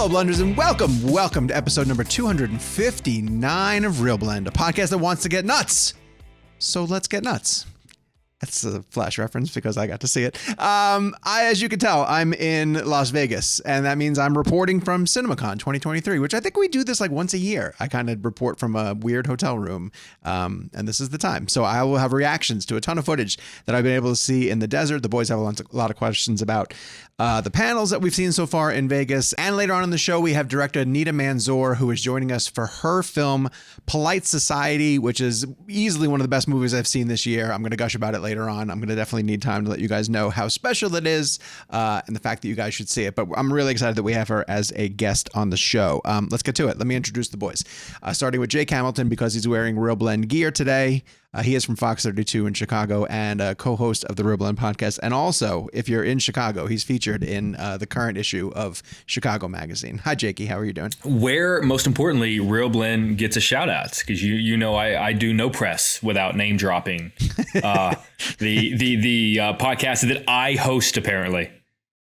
Hello, Blenders, and welcome to episode number 259 of ReelBlend, a podcast that wants to get nuts. So let's get nuts. That's a Flash reference because I got to see it. As you can tell, I'm in Las Vegas, and that means I'm reporting from CinemaCon 2023, which I think we do this like once a year. I kind of report from a weird hotel room, and this is the time. So I will have reactions to a ton of footage that I've been able to see in the desert. The boys have a lot of questions about the panels that we've seen so far in Vegas. And later on in the show, we have director Nida Manzoor, who is joining us for her film Polite Society, which is easily one of the best movies I've seen this year. I'm going to gush about it later on. I'm going to definitely need time to let you guys know how special it is and the fact that you guys should see it. But I'm really excited that we have her as a guest on the show. Let's get to it. Let me introduce the boys. Starting with Jake Hamilton, because he's wearing ReelBlend gear today. He is from Fox 32 in Chicago and a co-host of the ReelBlend podcast. And also, if you're in Chicago, he's featured in the current issue of Chicago Magazine. Hi, Jakey. How are you doing? Where, most importantly, ReelBlend gets a shout out, because you know I do no press without name dropping the podcast that I host, apparently,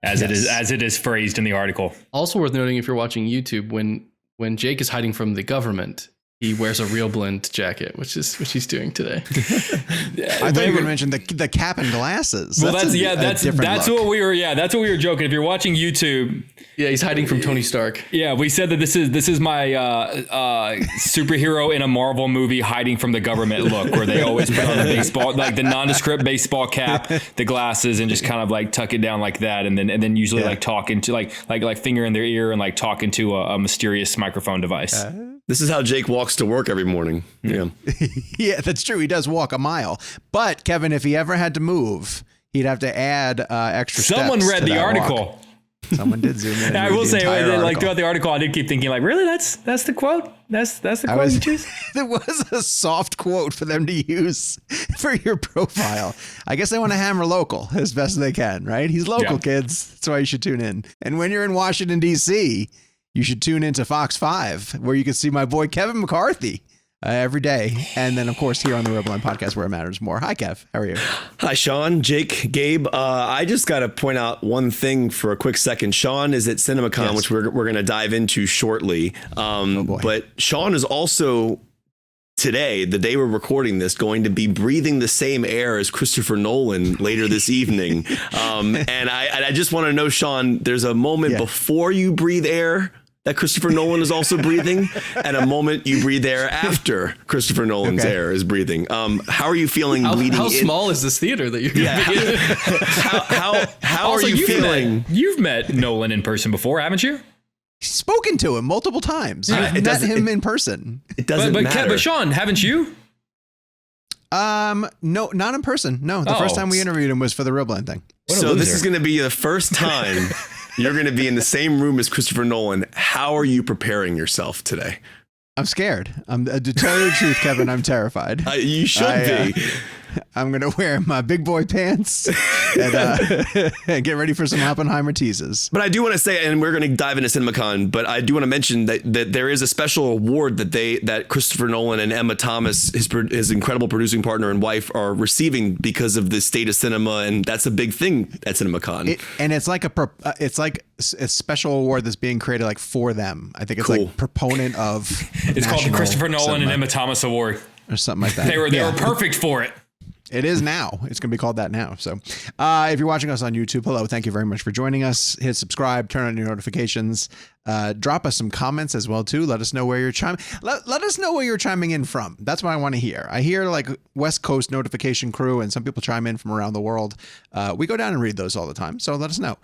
as it is phrased in the article. Also worth noting, if you're watching YouTube, when Jake is hiding from the government, he wears a ReelBlend jacket, which he's doing today. I thought you were going to mention the cap and glasses. Well, that's what we were joking. If you're watching YouTube, yeah, he's hiding from Tony Stark. Yeah, we said that this is my superhero in a Marvel movie hiding from the government look, where they always put on the baseball, like the nondescript baseball cap, the glasses, and just kind of like tuck it down like that, and then usually like talking to like finger in their ear and like talking to a mysterious microphone device. This is how Jake walks to work every morning. Yeah. Yeah, that's true. He does walk a mile. But Kevin, if he ever had to move, he'd have to add extra steps. Someone read the article. Walk. Someone did zoom in. I will say, like throughout the article, I did keep thinking, like, really, that's the quote. That's the quote you choose. There was a soft quote for them to use for your profile. I guess they want to hammer local as best they can, right? He's local, kids. That's why you should tune in. And when you're in Washington, D.C., you should tune into Fox 5, where you can see my boy Kevin McCarthy every day. And then, of course, here on the ReelBlend podcast, where it matters more. Hi, Kev. How are you? Hi, Sean, Jake, Gabe. I just got to point out one thing for a quick second. Sean is at CinemaCon, which we're going to dive into shortly. But Sean is also today, the day we're recording this, going to be breathing the same air as Christopher Nolan later this evening. And I just want to know, Sean, there's a moment before you breathe air that Christopher Nolan is also breathing, and a moment you breathe air after Christopher Nolan's air is breathing. How are you feeling bleeding How in? small is this theater that you're going to be in? How are you feeling? You've met Nolan in person before, haven't you? Spoken to him multiple times. I've met him in person. It doesn't matter. But Sean, haven't you? No, not in person. No, the first time we interviewed him was for the ReelBlend thing. So this is going to be the first time you're going to be in the same room as Christopher Nolan. How are you preparing yourself today? I'm scared. To tell you the truth, Kevin, I'm terrified. You should be. I'm going to wear my big boy pants and get ready for some Oppenheimer teases. But I do want to say, and we're going to dive into CinemaCon, but I do want to mention that there is a special award that Christopher Nolan and Emma Thomas, his incredible producing partner and wife, are receiving because of the state of cinema. And that's a big thing at CinemaCon. It's like a special award that's being created like for them. I think it's like proponent of. It's called the Christopher Nolan and Emma Thomas Award. Or something like that. They were perfect for it. It is now. It's going to be called that now. So if you're watching us on YouTube, hello. Thank you very much for joining us. Hit subscribe, turn on your notifications. Drop us some comments as well, too. Let us know where you're let us know where you're chiming in from. That's what I want to hear. I hear like West Coast notification crew, and some people chime in from around the world. We go down and read those all the time. So let us know.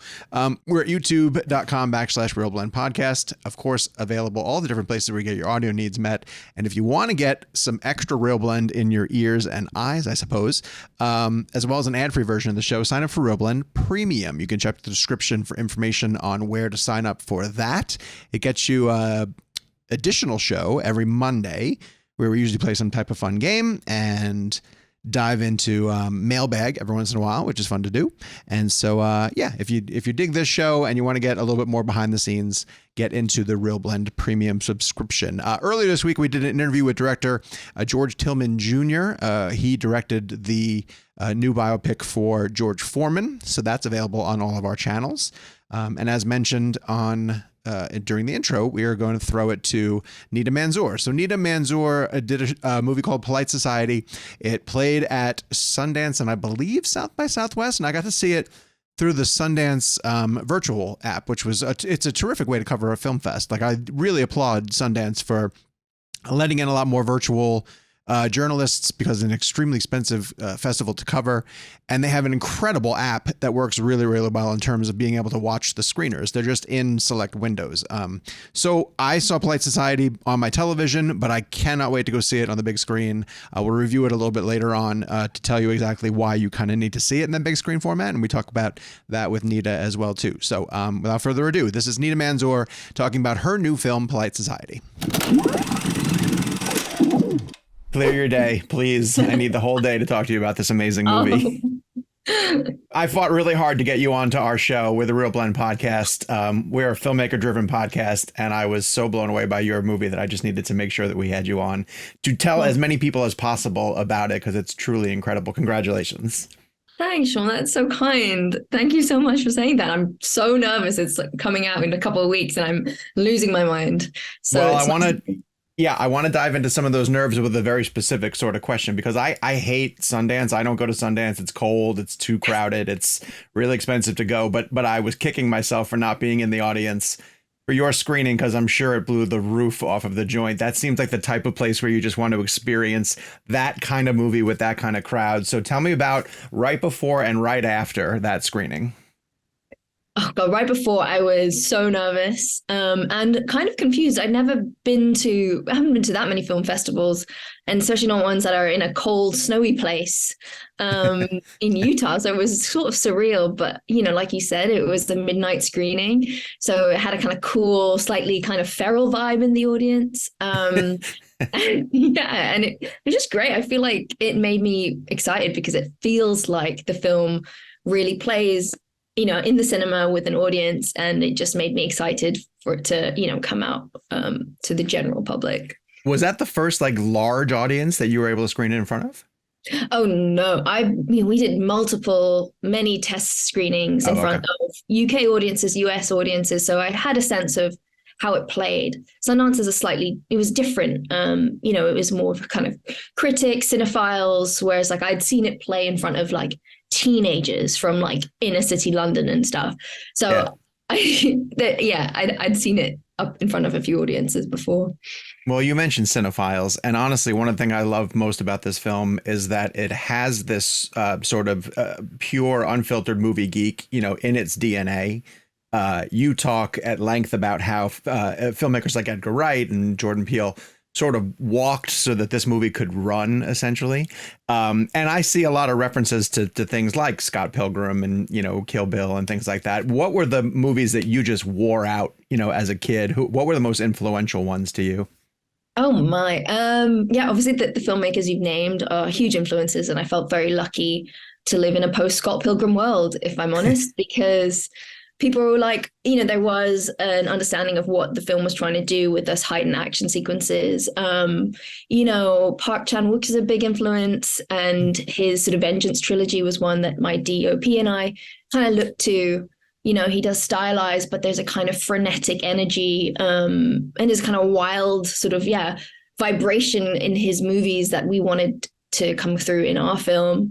We're at youtube.com/ReelBlend podcast. Of course, available all the different places where you get your audio needs met. And if you want to get some extra ReelBlend in your ears and eyes, I suppose, as well as an ad-free version of the show, sign up for ReelBlend Premium. You can check the description for information on where to sign up for that. It gets you additional show every Monday, where we usually play some type of fun game and dive into mailbag every once in a while, which is fun to do. And so, if you dig this show and you want to get a little bit more behind the scenes, get into the ReelBlend Premium subscription. Earlier this week, we did an interview with director George Tillman Jr. He directed the new biopic for George Foreman, so that's available on all of our channels. And as mentioned on during the intro, we are going to throw it to Nida Manzoor. So Nida Manzoor did a movie called Polite Society. It played at Sundance and I believe South by Southwest, and I got to see it through the Sundance virtual app, which was it's a terrific way to cover a film fest. Like, I really applaud Sundance for letting in a lot more virtual journalists, because it's an extremely expensive festival to cover. And they have an incredible app that works really, really well in terms of being able to watch the screeners. They're just in select windows. So I saw Polite Society on my television, but I cannot wait to go see it on the big screen. We'll review it a little bit later on to tell you exactly why you kind of need to see it in that big screen format. And we talk about that with Nida as well, too. So without further ado, this is Nida Manzoor talking about her new film, Polite Society. Clear your day, please. I need the whole day to talk to you about this amazing movie. I fought really hard to get you onto our show. We're the ReelBlend podcast. We're a filmmaker-driven podcast, and I was so blown away by your movie that I just needed to make sure that we had you on to tell as many people as possible about it, because it's truly incredible. Congratulations. Thanks, Sean. That's so kind. Thank you so much for saying that. I'm so nervous. It's like coming out in a couple of weeks, and I'm losing my mind. So well, I want to dive into some of those nerves with a very specific sort of question, because I hate Sundance. I don't go to Sundance. It's cold. It's too crowded. It's really expensive to go. But I was kicking myself for not being in the audience for your screening, because I'm sure it blew the roof off of the joint. That seems like the type of place where you just want to experience that kind of movie with that kind of crowd. So tell me about right before and right after that screening. Oh God, right before, I was so nervous and kind of confused. I haven't been to that many film festivals, and especially not ones that are in a cold, snowy place in Utah. So it was sort of surreal, but like you said, it was the midnight screening. So it had a kind of cool, slightly kind of feral vibe in the audience. And it was just great. I feel like it made me excited because it feels like the film really plays in the cinema with an audience, and it just made me excited for it to, come out to the general public. Was that the first large audience that you were able to screen it in front of? Oh no, we did many test screenings in front of UK audiences, US audiences. So I had a sense of how it played. Sundance is it was different. It was more of kind of critics, cinephiles, whereas I'd seen it play in front of teenagers from inner city London and stuff. So yeah. I'd seen it up in front of a few audiences before. Well, you mentioned cinephiles, and honestly, one of the things I love most about this film is that it has this sort of pure, unfiltered movie geek, in its DNA. You talk at length about how filmmakers like Edgar Wright and Jordan Peele sort of walked so that this movie could run, essentially. And I see a lot of references to things like Scott Pilgrim and, Kill Bill and things like that. What were the movies that you just wore out, as a kid? What were the most influential ones to you? Oh my. Obviously the filmmakers you've named are huge influences, and I felt very lucky to live in a post-Scott Pilgrim world, if I'm honest, because people were there was an understanding of what the film was trying to do with those heightened action sequences. Park Chan-wook is a big influence, and his sort of Vengeance trilogy was one that my DOP and I kind of looked to. He does stylize, but there's a kind of frenetic energy and there's kind of wild sort of, vibration in his movies that we wanted to come through in our film.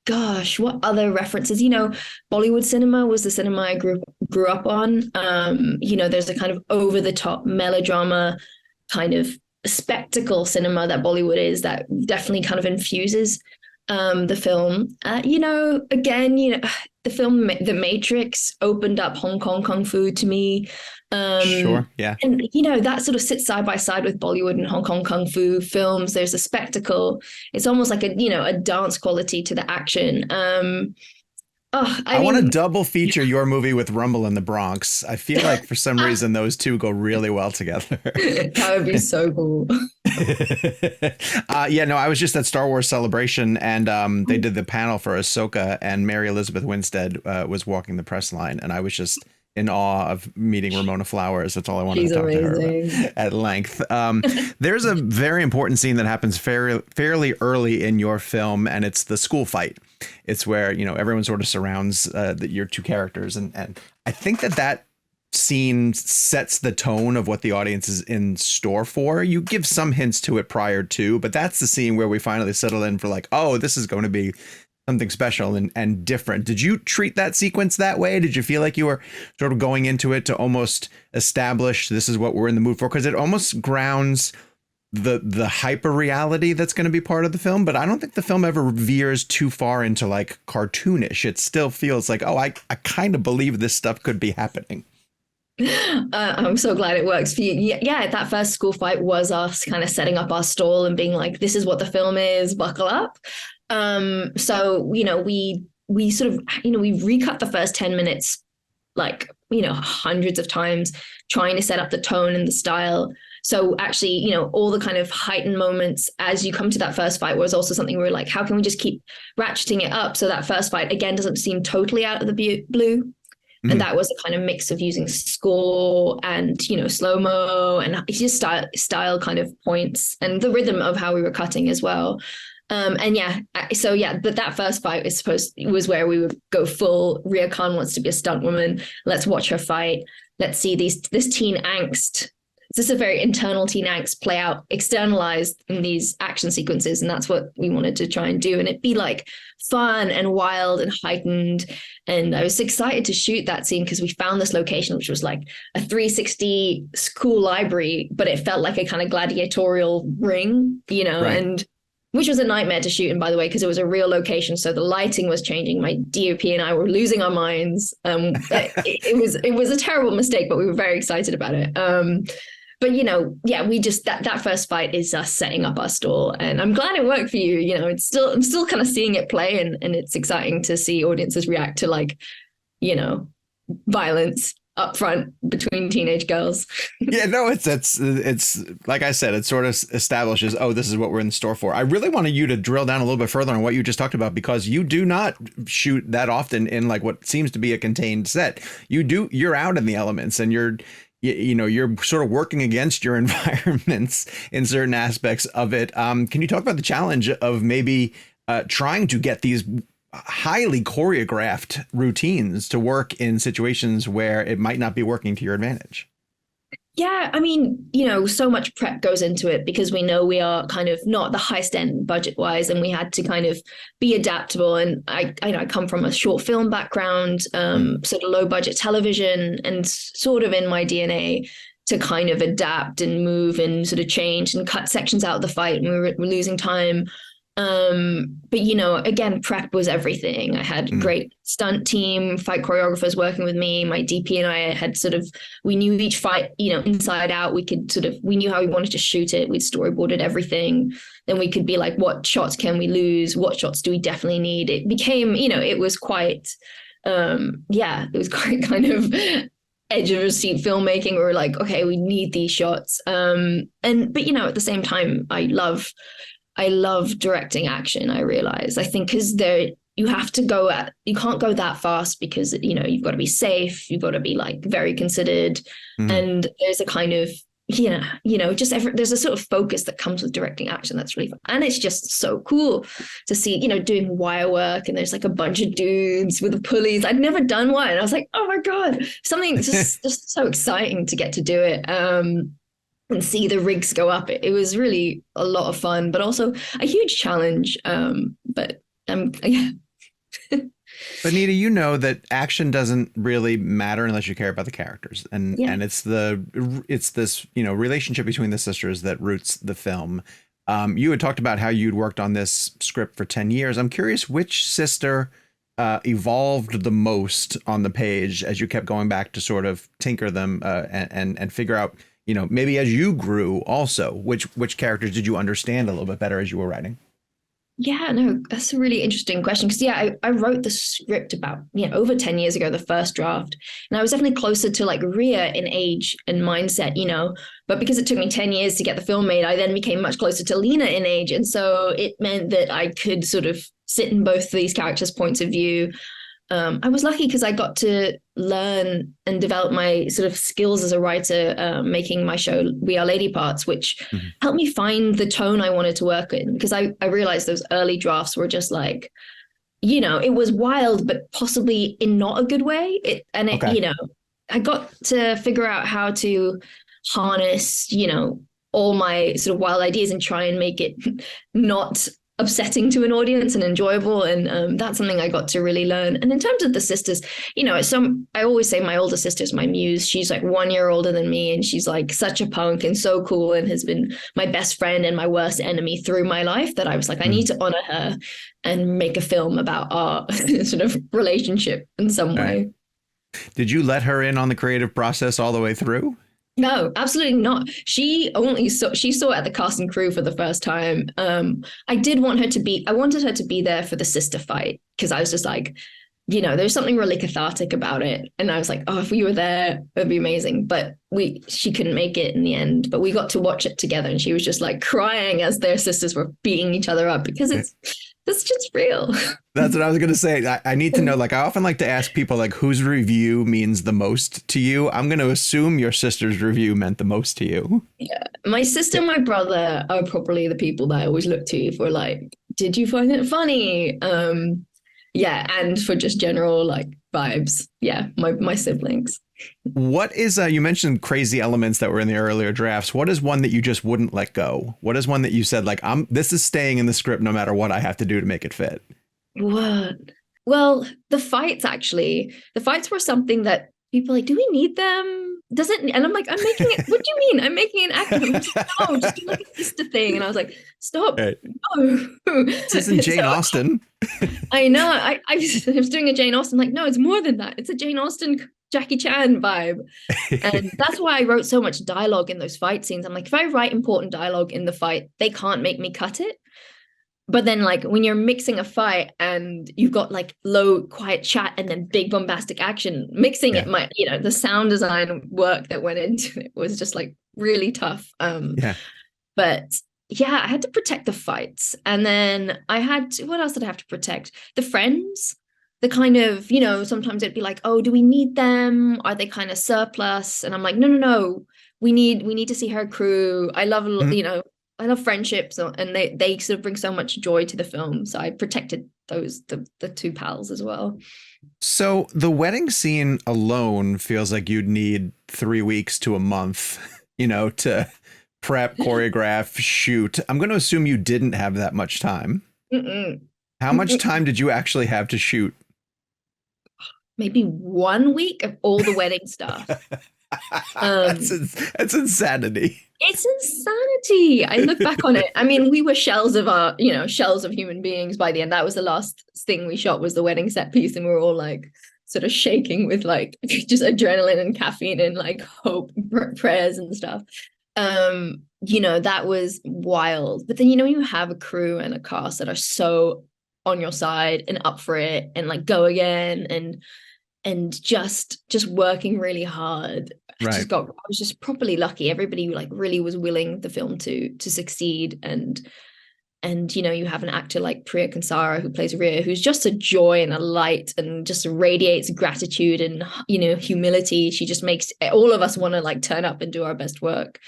Gosh, what other references? Bollywood cinema was the cinema I grew up on. There's a kind of over the top melodrama kind of spectacle cinema that Bollywood is, that definitely kind of infuses the film. The film The Matrix opened up Hong Kong Kung Fu to me. Sure, yeah. And, that sort of sits side by side with Bollywood and Hong Kong Kung Fu films. There's a spectacle. It's almost like a dance quality to the action. I want to double feature your movie with Rumble in the Bronx. I feel like for some reason those two go really well together. That would be so cool. I was just at Star Wars Celebration, and they did the panel for Ahsoka, and Mary Elizabeth Winstead was walking the press line, and I was just in awe of meeting Ramona Flowers. That's all I wanted to talk to her about at length. There's a very important scene that happens fairly early in your film, and it's the school fight. It's where, you know, everyone sort of surrounds your two characters. And I think that scene sets the tone of what the audience is in store for. You give some hints to it prior to, but that's the scene where we finally settle in for like, oh, this is going to be something special and different. Did you treat that sequence that way? Did you feel like you were sort of going into it to almost establish this is what we're in the mood for? Because it almost grounds the hyper reality that's going to be part of the film, but I don't think the film ever veers too far into like cartoonish. It still feels like, oh, I kind of believe this stuff could be happening. I'm so glad it works for you. Yeah, that first school fight was us kind of setting up our stall and being like, this is what the film is, buckle up. So, you know, we sort of, you know, we recut the first 10 minutes, like, you know, hundreds of times, trying to set up the tone and the style. So actually, you know, all the kind of heightened moments as you come to that first fight was also something where we're like, how can we just keep ratcheting it up so that first fight, again, doesn't seem totally out of the blue? Mm-hmm. And that was a kind of mix of using score and, you know, slow-mo and just style kind of points and the rhythm of how we were cutting as well. And yeah, so yeah, but that first fight was where we would go full Rhea Khan wants to be a stunt woman. Let's watch her fight. Let's see this teen angst. This is a very internal teen angst play out, externalized in these action sequences. And that's what we wanted to try and do. And it'd be like fun and wild and heightened. And I was excited to shoot that scene because we found this location, which was like a 360 school library, but it felt like a kind of gladiatorial ring, you know, right. And which was a nightmare to shoot in, by the way, because it was a real location. So the lighting was changing. My DOP and I were losing our minds. It was a terrible mistake, but we were very excited about it. But, you know, yeah, we just that first fight is us setting up our stall. And I'm glad it worked for you. You know, I'm still kind of seeing it play. And it's exciting to see audiences react to, like, you know, violence up front between teenage girls. Yeah, no, it's like I said, it sort of establishes, oh, this is what we're in the store for. I really wanted you to drill down a little bit further on what you just talked about, because you do not shoot that often in like what seems to be a contained set. You're out in the elements, and you're sort of working against your environments in certain aspects of it. Can you talk about the challenge of maybe trying to get these highly choreographed routines to work in situations where it might not be working to your advantage? Yeah, I mean, you know, so much prep goes into it because we know we are kind of not the highest end budget wise, and we had to kind of be adaptable. And I come from a short film background, sort of low budget television, and sort of in my DNA to kind of adapt and move and sort of change and cut sections out of the fight when we were losing time. But, you know, again, prep was everything. I had great stunt team, fight choreographers working with me. My DP and I had we knew each fight, you know, inside out. We knew how we wanted to shoot it. We'd storyboarded everything. Then we could be like, what shots can we lose? What shots do we definitely need? It became, you know, it was quite, it was quite kind of edge of a seat filmmaking. We were like, okay, we need these shots. But, you know, at the same time, I love directing action. I realize, I think, because you can't go that fast because, you know, you've got to be safe. You've got to be like very considered. And there's a kind of, there's a sort of focus that comes with directing action. That's really fun. And it's just so cool to see, you know, doing wire work, and there's like a bunch of dudes with the pulleys. I'd never done one. I was like, oh my God, something just so exciting to get to do it. And see the rigs go up. It was really a lot of fun, but also a huge challenge. But yeah. But Nida, you know that action doesn't really matter unless you care about the characters, and it's this, you know, relationship between the sisters that roots the film. You had talked about how you'd worked on this script for 10 years. I'm curious which sister evolved the most on the page as you kept going back to sort of tinker them and figure out, you know, maybe as you grew also, which characters did you understand a little bit better as you were writing? Yeah, no, that's a really interesting question. Because, I wrote the script about, you know, over 10 years ago, the first draft. And I was definitely closer to like Rhea in age and mindset, you know. But because it took me 10 years to get the film made, I then became much closer to Lena in age. And so it meant that I could sort of sit in both of these characters' points of view. I was lucky because I got to learn and develop my sort of skills as a writer, making my show We Are Lady Parts, which helped me find the tone I wanted to work in. Because I realized those early drafts were just like, it was wild, but possibly in not a good way. I got to figure out how to harness, all my sort of wild ideas and try and make it not upsetting to an audience and enjoyable. And that's something I got to really learn. And in terms of the sisters, I always say my older sister's my muse. She's like 1 year older than me, and she's like such a punk and so cool, and has been my best friend and my worst enemy through my life, that I was like, I need to honor her and make a film about our sort of relationship in some way. Did you let her in on the creative process all the way through? No, absolutely not. She saw it at the cast and crew for the first time. I wanted her to be there for the sister fight, because I was just like, there's something really cathartic about it. And I was like, oh, if we were there, it'd be amazing. But she couldn't make it in the end, but we got to watch it together, and she was just like crying as their sisters were beating each other up, because that's just real. That's what I was going to say. I need to know, like, I often like to ask people, like, whose review means the most to you. I'm going to assume your sister's review meant the most to you. Yeah. My sister and my brother are probably the people that I always look to for, like, did you find it funny? And for just general, like, vibes. Yeah, my siblings. What is, you mentioned crazy elements that were in the earlier drafts. What is one that you just wouldn't let go? What is one that you said, like, this is staying in the script no matter what I have to do to make it fit? What? Well, the fights were something that people are like, do we need them? And I'm like, I'm making it. What do you mean? I'm making an act. I'm just like, no, just do like a sister thing. And I was like, stop. Right. No. This isn't Jane Austen. I know. I was doing a Jane Austen. Like, no, it's more than that. It's a Jane Austen, Jackie Chan vibe. And that's why I wrote so much dialogue in those fight scenes. I'm like, if I write important dialogue in the fight, they can't make me cut it. But then, like, when you're mixing a fight and you've got like low, quiet chat and then big bombastic action, mixing it might, the sound design work that went into it was just like really tough. But yeah, I had to protect the fights. And then what else did I have to protect? The friends, the kind of, sometimes it'd be like, oh, do we need them? Are they kind of surplus? And I'm like, no, we need to see her crew. I love, I love friendships, and they sort of bring so much joy to the film. So I protected the two pals as well. So the wedding scene alone feels like you'd need 3 weeks to a month, to prep, choreograph, shoot. I'm going to assume you didn't have that much time. How much time did you actually have to shoot? Maybe 1 week of all the wedding stuff. That's insanity. It's insanity. I look back on it. I mean, we were shells of human beings by the end. That was the last thing we shot, was the wedding set piece, and we were all like sort of shaking with like just adrenaline and caffeine and like hope, prayers and stuff. That was wild. But then you have a crew and a cast that are so on your side and up for it and like go again and just working really hard. I was just properly lucky. Everybody like really was willing the film to succeed. And you have an actor like Priya Kansara who plays Rhea, who's just a joy and a light and just radiates gratitude and, humility. She just makes all of us want to like turn up and do our best work.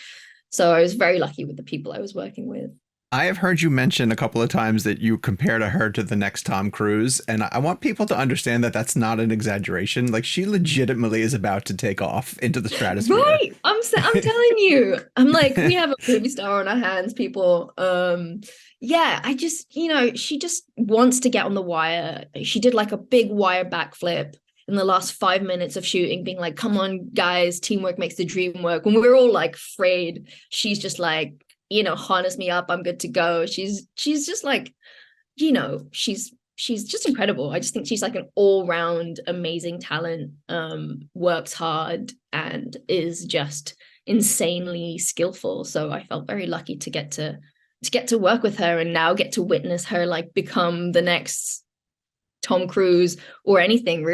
So I was very lucky with the people I was working with. I have heard you mention a couple of times that you compare to her to the next Tom Cruise. And I want people to understand that that's not an exaggeration. Like, she legitimately is about to take off into the stratosphere. Right. I'm telling you, I'm like, we have a movie star on our hands, people. I just, she just wants to get on the wire. She did like a big wire backflip in the last 5 minutes of shooting, being like, come on, guys, teamwork makes the dream work. When we're all like afraid, she's just like, harness me up, I'm good to go. She's just like, she's just incredible. I just think she's like an all-round amazing talent, works hard and is just insanely skillful. So I felt very lucky to get to work with her and now get to witness her like become the next Tom Cruise or anything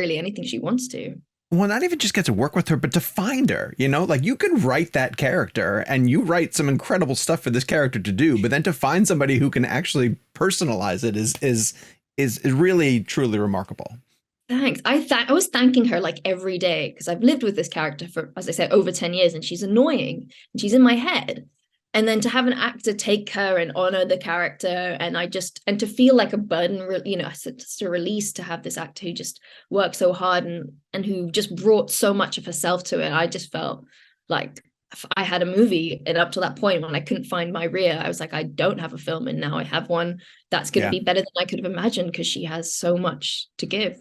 she wants to. Well, not even just get to work with her, but to find her, like you can write that character and you write some incredible stuff for this character to do. But then to find somebody who can actually personalize it is really, truly remarkable. Thanks. I was thanking her like every day because I've lived with this character for, as I said, over 10 years, and she's annoying and she's in my head. and then to have an actor take her and honor the character, and to feel like a burden, you know, just a release to have this actor who just worked so hard and who just brought so much of herself to it. I just felt like I had a movie, and up to that point when I couldn't find my Rhea, I was like, I don't have a film, and now I have one that's going to be better than I could have imagined, because she has so much to give.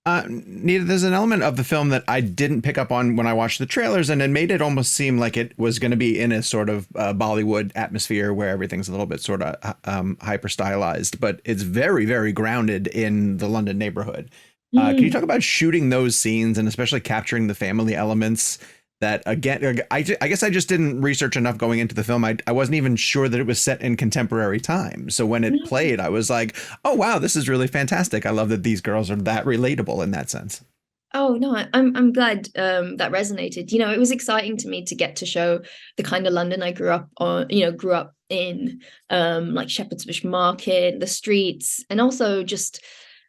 Nida, there's an element of the film that I didn't pick up on when I watched the trailers, and it made it almost seem like it was going to be in a sort of Bollywood atmosphere where everything's a little bit sort of hyper stylized, but it's very, very grounded in the London neighborhood. Can you talk about shooting those scenes and especially capturing the family elements? That again, I guess I just didn't research enough going into the film. I wasn't even sure that it was set in contemporary time. So when it played, I was like, oh, wow, this is really fantastic. I love that these girls are that relatable in that sense. Oh, no, I'm glad that resonated. You know, it was exciting to me to get to show the kind of London I grew up in, like Shepherd's Bush Market, the streets, and also just,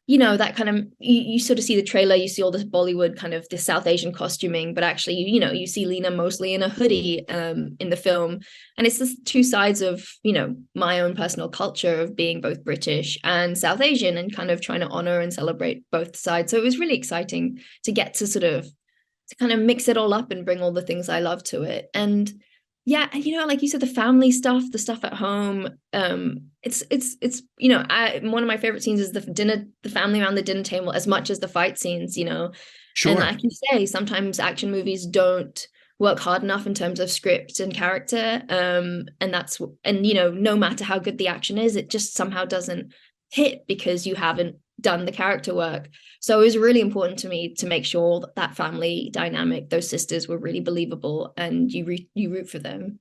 you know, that kind of, you sort of see the trailer, you see all this Bollywood kind of this South Asian costuming, but actually, you know, you see Lena mostly in a hoodie in the film. And it's just two sides of, you know, my own personal culture of being both British and South Asian, and kind of trying to honor and celebrate both sides. So it was really exciting to get to kind of mix it all up and bring all the things I love to it. And yeah, you know, like you said, the family stuff, the stuff at home. It's you know, one of my favorite scenes is the family around the dinner table, as much as the fight scenes. You know, sure. And like you say, sometimes action movies don't work hard enough in terms of script and character. And you know, no matter how good the action is, it just somehow doesn't hit because you haven't done the character work. So it was really important to me to make sure that family dynamic, those sisters, were really believable, and you root for them.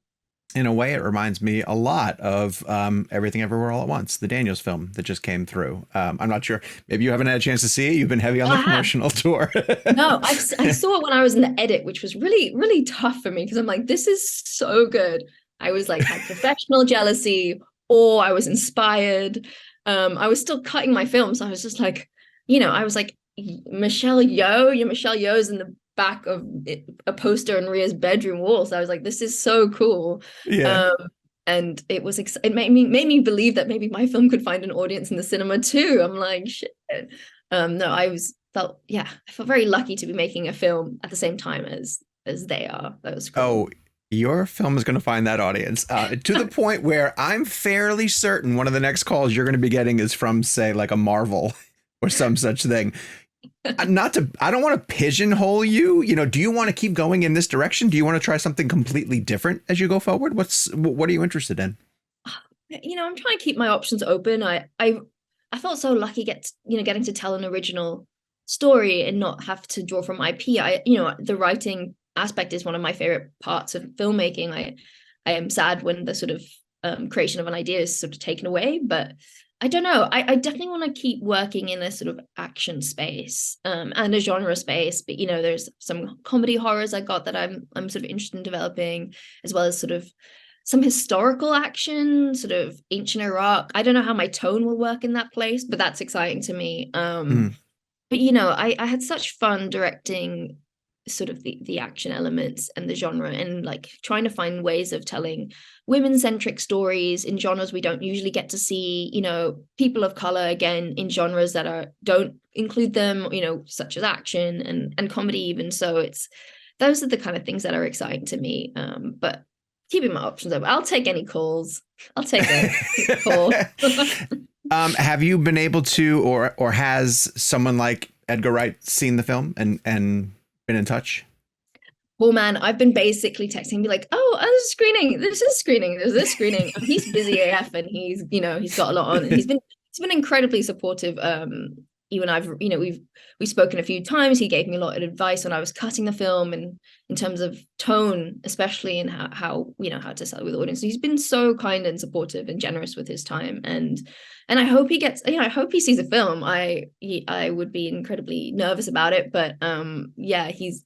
In a way, it reminds me a lot of Everything Everywhere All at Once, the Daniels film that just came through. I'm not sure. Maybe you haven't had a chance to see it. You've been heavy on the promotional tour. No, I saw it when I was in the edit, which was really, really tough for me, because I'm like, this is so good. I was like, had professional jealousy, or I was inspired. I was still cutting my film, so I was just like, you know, I was like, Michelle Yeoh's in the back of a poster on Rhea's bedroom wall. So I was like, this is so cool. Yeah. And it made me believe that maybe my film could find an audience in the cinema too. I'm like, shit. No, I felt very lucky to be making a film at the same time as they are. That was cool. Oh, your film is going to find that audience to the point where I'm fairly certain one of the next calls you're going to be getting is from, say, like a Marvel or some such thing. I don't want to pigeonhole you. You know, do you want to keep going in this direction? Do you want to try something completely different as you go forward? What are you interested in? You know, I'm trying to keep my options open. I felt so lucky getting to tell an original story and not have to draw from IP. The writing aspect is one of my favorite parts of filmmaking. I am sad when the sort of creation of an idea is sort of taken away, but I don't know. I definitely want to keep working in a sort of action space and a genre space. But, you know, there's some comedy horrors I got that I'm sort of interested in developing, as well as sort of some historical action, sort of ancient Iraq. I don't know how my tone will work in that place, but that's exciting to me. But, you know, I had such fun directing sort of the action elements and the genre, and like trying to find ways of telling women-centric stories in genres we don't usually get to see, you know, people of color, again, in genres that don't include them, you know, such as action and comedy even. So those are the kind of things that are exciting to me. But keeping my options open. I'll take any calls. I'll take a call. Have you been able to, or has someone like Edgar Wright seen the film and been in touch? Well, man, I've been basically texting, be like, oh, there's a screening, there's this screening, there's this screening. And he's busy AF, and he's got a lot on. And he's been incredibly supportive. You and I've, you know, we've spoken a few times. He gave me a lot of advice when I was cutting the film, and in terms of tone, especially, and how you know, how to sell it with the audience. So he's been so kind and supportive and generous with his time, and I hope he gets, you know, I hope he sees the film. I would be incredibly nervous about it, but yeah, he's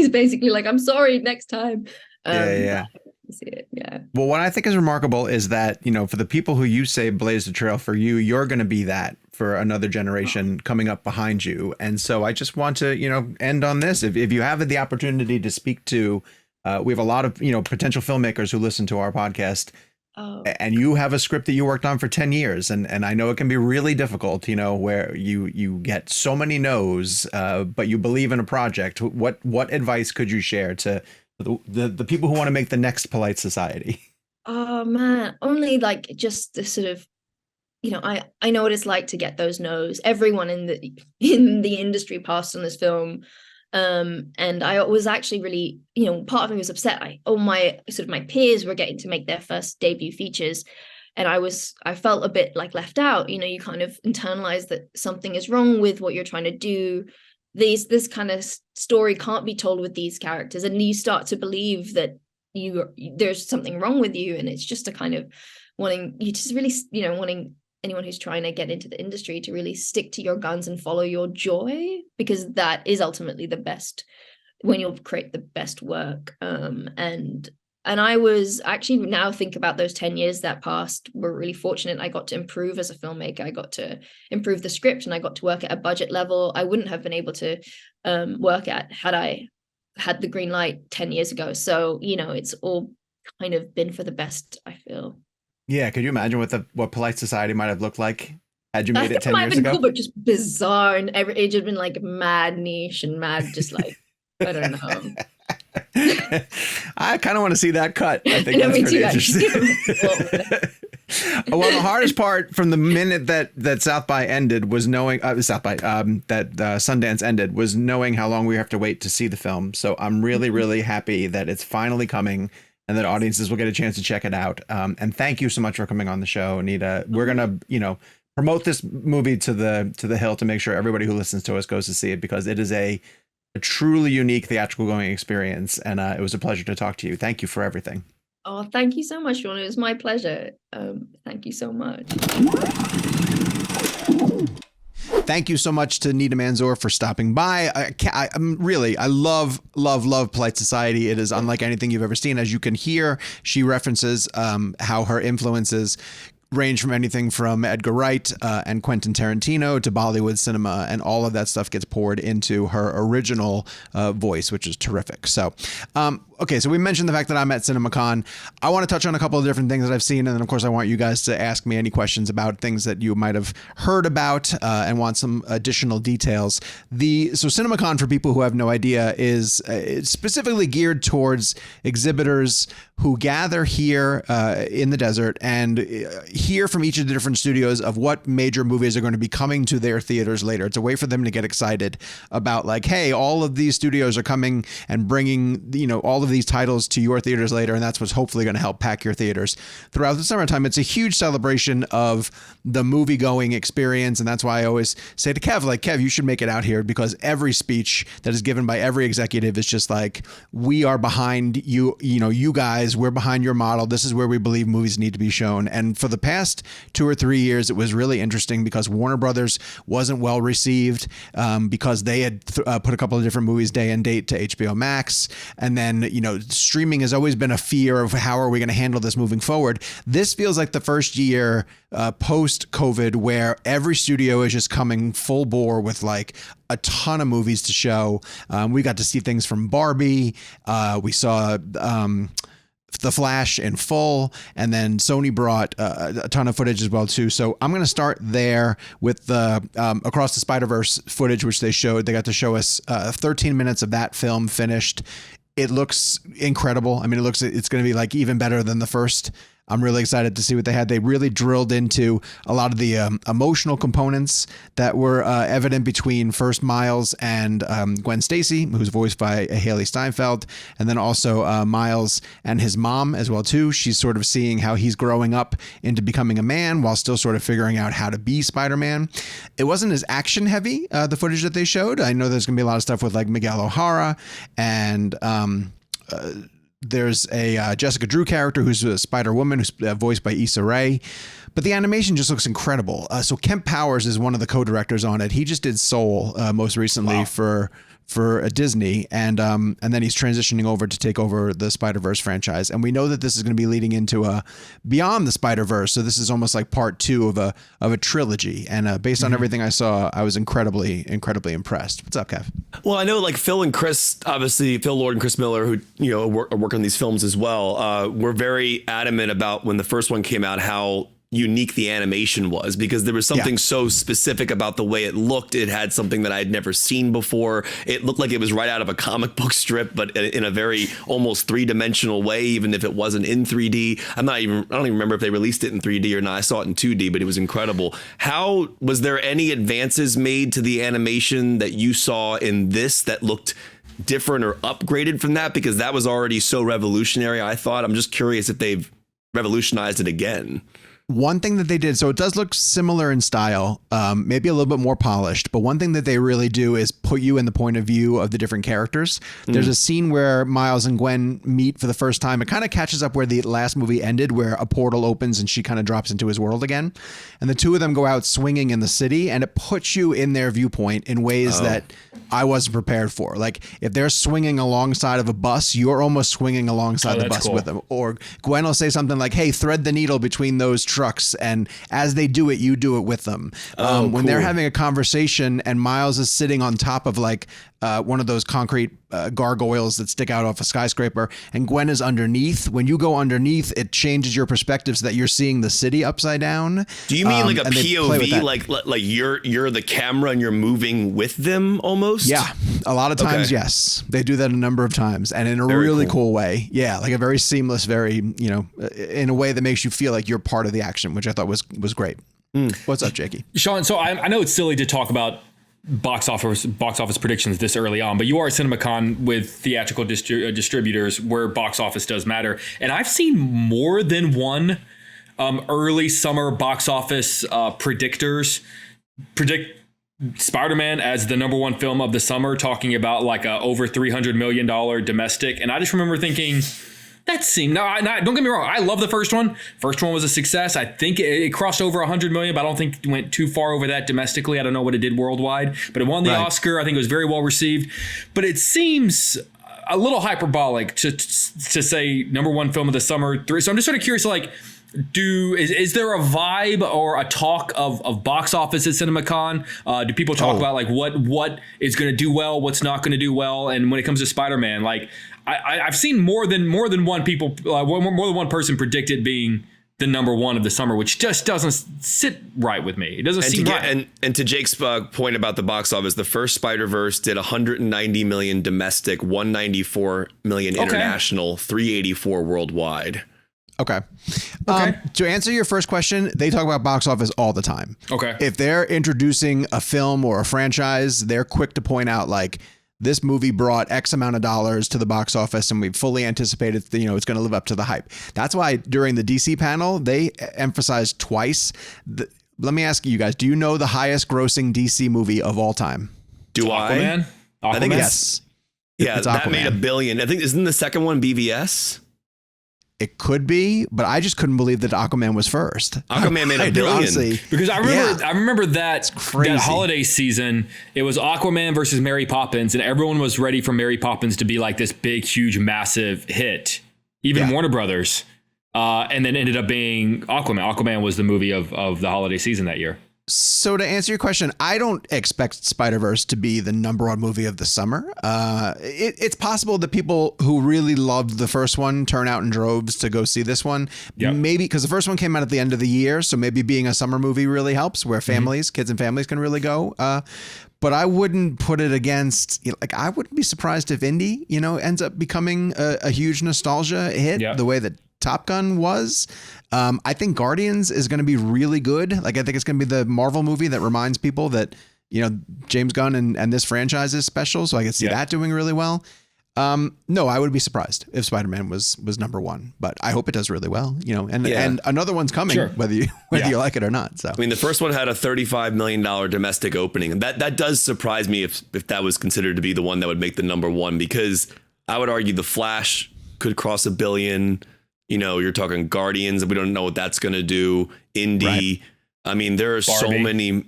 basically like, I'm sorry, next time. Yeah. See it. Yeah. Well, what I think is remarkable is that, you know, for the people who you say blazed the trail for you, you're going to be that for another generation coming up behind you. And so I just want to, you know, end on this. If you have the opportunity to speak to we have a lot of, potential filmmakers who listen to our podcast. Oh. And you have a script that you worked on for 10 years. And I know it can be really difficult, where you get so many no's, but you believe in a project. What advice could you share to the people who want to make the next Polite Society? Oh man, only like just the sort of, I know what it's like to get those no's. Everyone in the industry passed on this film. And I was actually really, part of me was upset. My peers were getting to make their first debut features, and I felt a bit like left out. You kind of internalize that something is wrong with what you're trying to do. This kind of story can't be told with these characters, and you start to believe that there's something wrong with you, and it's just a kind of wanting anyone who's trying to get into the industry to really stick to your guns and follow your joy, because that is ultimately the best when you'll create the best work. And I was actually, now think about those 10 years that passed, we're really fortunate. I got to improve as a filmmaker. I got to improve the script, and I got to work at a budget level I wouldn't have been able to work at had I had the green light 10 years ago. So, it's all kind of been for the best, I feel. Yeah, could you imagine what Polite Society might have looked like had you made it 10 years ago? Cool, but just bizarre, and it had been like mad niche and mad, just like I don't know. I kind of want to see that cut. I think that's pretty interesting. Well, the hardest part from the minute that South by ended was knowing that Sundance ended was knowing how long we have to wait to see the film. So I'm really, really happy that it's finally coming, and that audiences will get a chance to check it out. And thank you so much for coming on the show, Nida. We're gonna, promote this movie to the hill to make sure everybody who listens to us goes to see it, because it is a truly unique theatrical going experience. And it was a pleasure to talk to you. Thank you for everything. Oh, thank you so much, Sean. It was my pleasure. Thank you so much. Thank you so much to Nida Manzoor for stopping by. I love Polite Society. It is unlike anything you've ever seen. As you can hear, she references how her influences range from anything from Edgar Wright and Quentin Tarantino to Bollywood cinema, and all of that stuff gets poured into her original voice, which is terrific. So, okay, so we mentioned the fact that I'm at CinemaCon. I want to touch on a couple of different things that I've seen, and then of course I want you guys to ask me any questions about things that you might have heard about and want some additional details. So CinemaCon, for people who have no idea, is specifically geared towards exhibitors who gather here in the desert and hear from each of the different studios of what major movies are going to be coming to their theaters later. It's a way for them to get excited about, like, hey, all of these studios are coming and bringing, all of these titles to your theaters later, and that's what's hopefully going to help pack your theaters throughout the summertime. It's a huge celebration of the movie-going experience, and that's why I always say to Kev, Kev, you should make it out here, because every speech that is given by every executive is just like, we are behind you, you guys, we're behind your model. This is where we believe movies need to be shown. And for the past 2 or 3 years, it was really interesting because Warner Brothers wasn't well received because they had put a couple of different movies day and date to HBO Max. And then, streaming has always been a fear of how are we going to handle this moving forward. This feels like the first year post-COVID where every studio is just coming full bore with like a ton of movies to show. We got to see things from Barbie. We saw The Flash in full, and then Sony brought a ton of footage as well too. So I'm going to start there with the Across the Spider-Verse footage, which they showed. They got to show us 13 minutes of that film finished. It looks incredible. I mean, it's going to be like even better than the first. I'm really excited to see what they had. They really drilled into a lot of the emotional components that were evident between first Miles and Gwen Stacy, who's voiced by Haley Steinfeld, and then also Miles and his mom as well too. She's sort of seeing how he's growing up into becoming a man while still sort of figuring out how to be Spider-Man. It wasn't as action heavy, the footage that they showed. I know there's going to be a lot of stuff with like Miguel O'Hara and there's a Jessica Drew character who's a Spider-Woman who's voiced by Issa Rae. But the animation just looks incredible. So Kemp Powers is one of the co-directors on it. He just did Soul most recently for for Disney, and then he's transitioning over to take over the Spider-Verse franchise. And we know that this is going to be leading into a Beyond the Spider-Verse, so this is almost like part 2 of a trilogy. And based on everything I saw, I was incredibly impressed. What's up, Kev? Well, I know like Phil and Chris, obviously Phil Lord and Chris Miller, who are working on these films as well, were very adamant about when the first one came out how unique the animation was, because there was something so specific about the way it looked. It had something that I had never seen before. It looked like it was right out of a comic book strip, but in a very almost 3-dimensional way, even if it wasn't in 3D. I don't even remember if they released it in 3D or not. I saw it in 2D, but it was incredible. How was there any advances made to the animation that you saw in this that looked different or upgraded from that? Because that was already so revolutionary, I thought. I'm just curious if they've revolutionized it again. One thing that they did, so it does look similar in style, maybe a little bit more polished, but one thing that they really do is put you in the point of view of the different characters. There's a scene where Miles and Gwen meet for the first time. It kind of catches up where the last movie ended, where a portal opens and she kind of drops into his world again. And the two of them go out swinging in the city, and it puts you in their viewpoint in ways that I wasn't prepared for. Like if they're swinging alongside of a bus, you're almost swinging alongside the bus with them. Or Gwen will say something like, hey, thread the needle between those trucks. And as they do it, you do it with them. When they're having a conversation and Miles is sitting on top of like one of those concrete gargoyles that stick out off a skyscraper, and Gwen is underneath. When you go underneath, it changes your perspective so that you're seeing the city upside down. Do you mean like a POV, like you're the camera and you're moving with them almost? Yeah, a lot of times, yes. They do that a number of times, and in a really cool way. Yeah, like a very seamless, very, in a way that makes you feel like you're part of the action, which I thought was great. What's up, Jakey? Sean, so I know it's silly to talk about box office predictions this early on, but you are at CinemaCon with theatrical distributors where box office does matter. And I've seen more than one early summer box office predictors predict Spider-Man as the number one film of the summer, talking about like a over $300 million domestic. And I just remember thinking, that seemed, don't get me wrong, I love the first one. First one was a success. I think it crossed over 100 million, but I don't think it went too far over that domestically. I don't know what it did worldwide, but it won the Oscar. I think it was very well received. But it seems a little hyperbolic to say number one film of the summer. So I'm just sort of curious, like, is there a vibe or a talk of box office at CinemaCon? Do people talk about like what is going to do well, what's not going to do well? And when it comes to Spider-Man, like I've seen more than one person predict it being the number one of the summer, which just doesn't sit right with me. It doesn't seem right. And to Jake's point about the box office, the first Spider-Verse did 190 million domestic, 194 million international, 384 worldwide. Okay. To answer your first question, they talk about box office all the time. Okay. If they're introducing a film or a franchise, they're quick to point out like, this movie brought X amount of dollars to the box office and we fully anticipated, it's going to live up to the hype. That's why during the DC panel, they emphasized twice. Let me ask you guys, do you know the highest grossing DC movie of all time? Aquaman? I think yes. Yeah, that made $1 billion. I think, isn't the second one BVS? It could be, but I just couldn't believe that Aquaman was first. Aquaman made $1 billion. Honestly, because I remember that holiday season, it was Aquaman versus Mary Poppins, and everyone was ready for Mary Poppins to be like this big, huge, massive hit, even Warner Brothers, and then ended up being Aquaman. Aquaman was the movie of the holiday season that year. So to answer your question, I don't expect Spider-Verse to be the number one movie of the summer. It's possible that people who really loved the first one turn out in droves to go see this one. Yep. Maybe because the first one came out at the end of the year. So maybe being a summer movie really helps where kids and families can really go. But I wouldn't put it against, I wouldn't be surprised if Indy, ends up becoming a huge nostalgia hit the way that Top Gun was. I think Guardians is going to be really good. Like, I think it's going to be the Marvel movie that reminds people that, James Gunn and this franchise is special. So I could see that doing really well. No, I would be surprised if Spider-Man was number one, but I hope it does really well, and another one's coming, whether you like it or not. So, I mean, the first one had a $35 million domestic opening, and that does surprise me if that was considered to be the one that would make the number one, because I would argue The Flash could cross $1 billion. You're talking Guardians, and we don't know what that's going to do. Indy. Right. I mean, there are so many.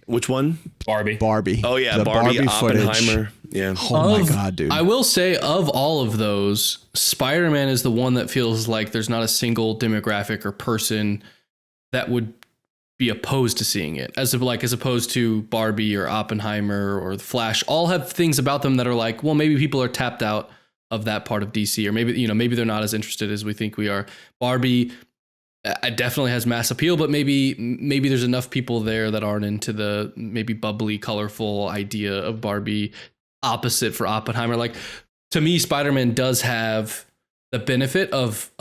Which one? Barbie. Barbie. Oh, yeah. Barbie, Oppenheimer. Footage. Yeah. Oh my God, dude. I will say, of all of those, Spider-Man is the one that feels like there's not a single demographic or person that would be opposed to seeing it, as opposed to Barbie or Oppenheimer or The Flash. All have things about them that are like, well, maybe people are tapped out of that part of DC, or maybe they're not as interested as we think we are. Barbie definitely has mass appeal, but maybe there's enough people there that aren't into the maybe bubbly, colorful idea of Barbie. Opposite for Oppenheimer. Like, to me, Spider-Man does have the benefit of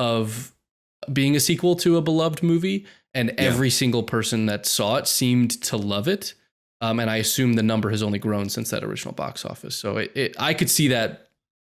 being a sequel to a beloved movie, and every single person that saw it seemed to love it. And I assume the number has only grown since that original box office. So I could see that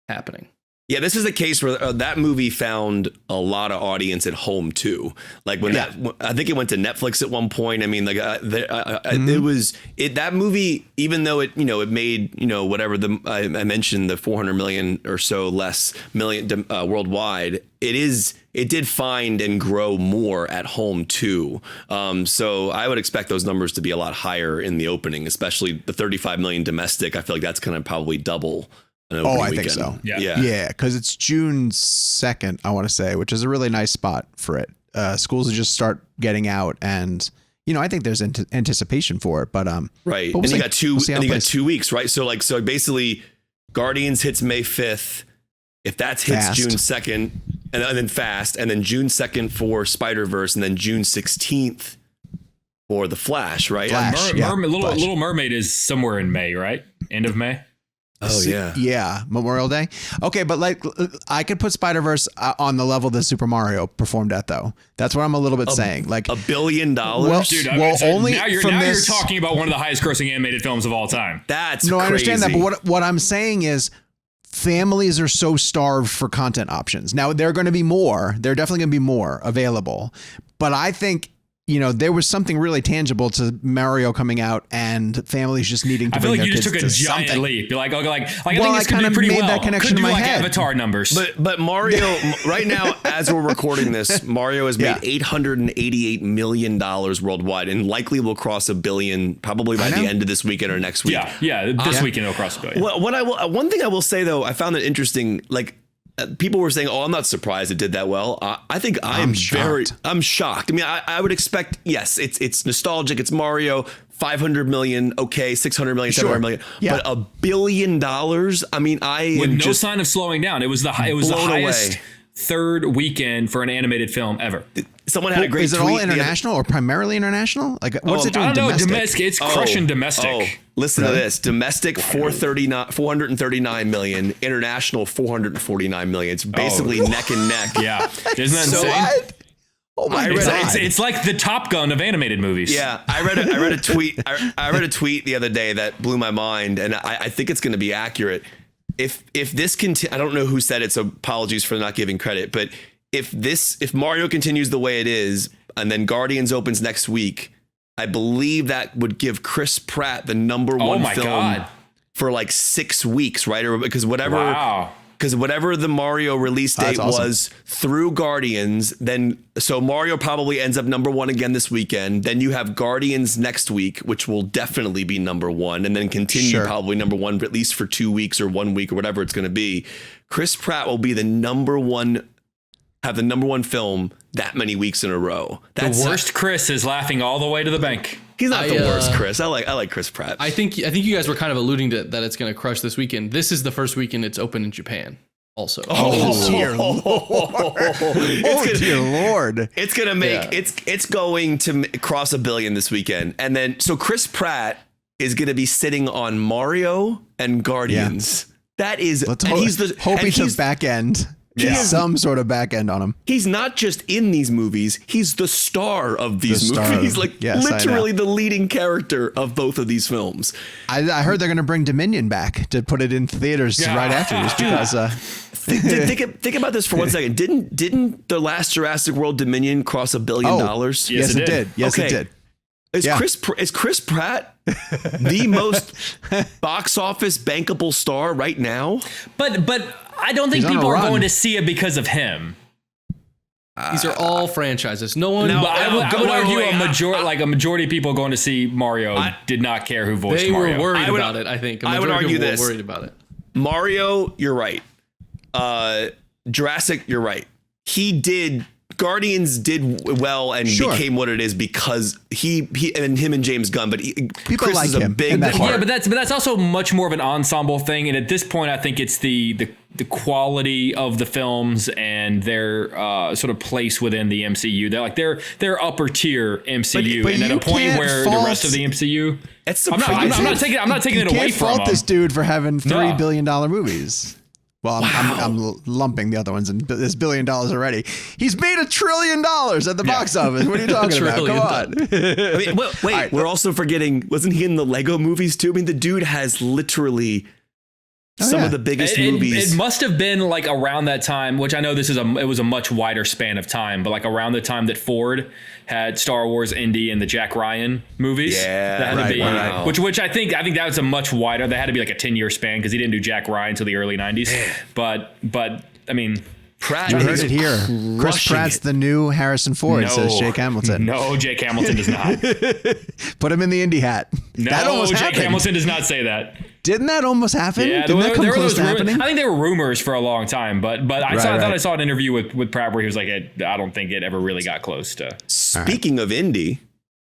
happening. Yeah, this is a case where that movie found a lot of audience at home too. Like when I think it went to Netflix at one point. I mean, like it was that movie, even though it made whatever I mentioned, the 400 million or so less million worldwide. It did find and grow more at home too. So I would expect those numbers to be a lot higher in the opening, especially the 35 million domestic. I feel like that's going to probably double. I think so. Yeah. Because it's June 2nd, I want to say, which is a really nice spot for it. Schools will just start getting out, and I think there's anticipation for it. But right, but and you got 2 weeks, right? So basically, Guardians hits May 5th. If that hits June 2nd, and then Fast, and then June 2nd for Spider-Verse, and then June 16th for The Flash, right? Little Mermaid is somewhere in May, right? End of May. Oh yeah, Memorial Day. Okay, but like I could put Spider-Verse on the level that Super Mario performed at, though. That's what I'm a little bit saying. Like $1 billion. Well, dude, only now you're talking about one of the highest grossing animated films of all time. That's no, crazy. I understand that, but what I'm saying is, families are so starved for content options. Now they're going to be more. They're definitely going to be more available, but I think. There was something really tangible to Mario coming out and families just needing to bring their kids to something. I feel like you just took a giant leap. You're like, I think it's going to be pretty well. That connection could do in my like head. Avatar numbers. But Mario, right now, as we're recording this, Mario has made $888 million worldwide and likely will cross $1 billion probably by the end of this weekend or next week. Yeah. This weekend it'll cross $1 billion. Well, one thing I will say, though, I found it interesting, like, people were saying, I'm not surprised it did that well. I think I'm shocked. I mean, I would expect, yes, it's nostalgic. It's Mario, 500 million. Okay. 600 million, 700 million, but $1 billion. I mean, with no sign of slowing down. It was the highest third weekend for an animated film ever. Someone had a great tweet. Is it all international or primarily international? Like, what's it doing? I don't know. Domestic? It's crushing domestic. Listen to this. Domestic 439 million. International 449 million. It's basically neck and neck. Yeah. Isn't that insane? What? Oh my God. It's like the Top Gun of animated movies. Yeah, I read a tweet. I read a tweet the other day that blew my mind, and I think it's going to be accurate. If this I don't know who said it, so apologies for not giving credit, but if Mario continues the way it is, and then Guardians opens next week, I believe that would give Chris Pratt the number one film for like 6 weeks, right? Or because whatever the Mario release date was through Guardians, then so Mario probably ends up number one again this weekend. Then you have Guardians next week, which will definitely be number one, and then continue probably number one at least for 2 weeks or 1 week or whatever it's going to be. Chris Pratt will be the number one film that many weeks in a row. That's the worst. Chris is laughing all the way to the bank. He's not the worst, Chris. I like Chris Pratt. I think you guys were kind of alluding to that it's going to crush this weekend. This is the first weekend it's open in Japan. Also, dear Lord! It's gonna make it's going to cross $1 billion this weekend, and then so Chris Pratt is gonna be sitting on Mario and Guardians. That is, he's the back end. Some sort of back end on him. He's not just in these movies. He's the star of these movies. He's like literally the leading character of both of these films. I heard they're going to bring Dominion back to put it in theaters right after this because. Think about this for 1 second. Didn't the last Jurassic World Dominion cross $1 billion? Yes, it did. Yes, it did. Is Chris Pratt the most box office bankable star right now? But I don't think people are going to see it because of him. These are all franchises. No one. But I would argue a majority of people going to see Mario did not care who voiced Mario. They were worried about it. I think. I would argue this. Worried about it. Mario, you're right. Jurassic, you're right. Guardians did well and became what it is because him and James Gunn, but people Chris like is a him. big part. Yeah, but that's also much more of an ensemble thing. And at this point, I think it's the quality of the films and their sort of place within the MCU. They're upper tier MCU, but and at a point where the rest of the MCU, I'm not taking it away from fault them. this dude for having $3 billion movies. Well, I'm lumping the other ones in this $1 billion already. He's made $1 trillion at the box office. What are you talking about? Come on. I mean, wait, right, we're also forgetting, wasn't he in the Lego movies too? I mean, the dude has literally some of the biggest movies. It must have been like around that time, which I know it was a much wider span of time, but like around the time that Ford had Star Wars, Indy, and the Jack Ryan movies. Yeah, that had to be, which I think that was a much wider. That had to be like a 10-year span because he didn't do Jack Ryan until the early 90s. But I mean. Pratt, you heard it here. Chris Pratt's the new Harrison Ford, says Jake Hamilton. No, Jake Hamilton does not. Put him in the Indy hat. No, that almost Jake happened. Hamilton does not say that. Didn't that almost happen? Yeah, Didn't that come close to happening? I think there were rumors for a long time, but I thought I saw an interview with Pratt where he was like, I don't think it ever really got close to. Speaking of Indy.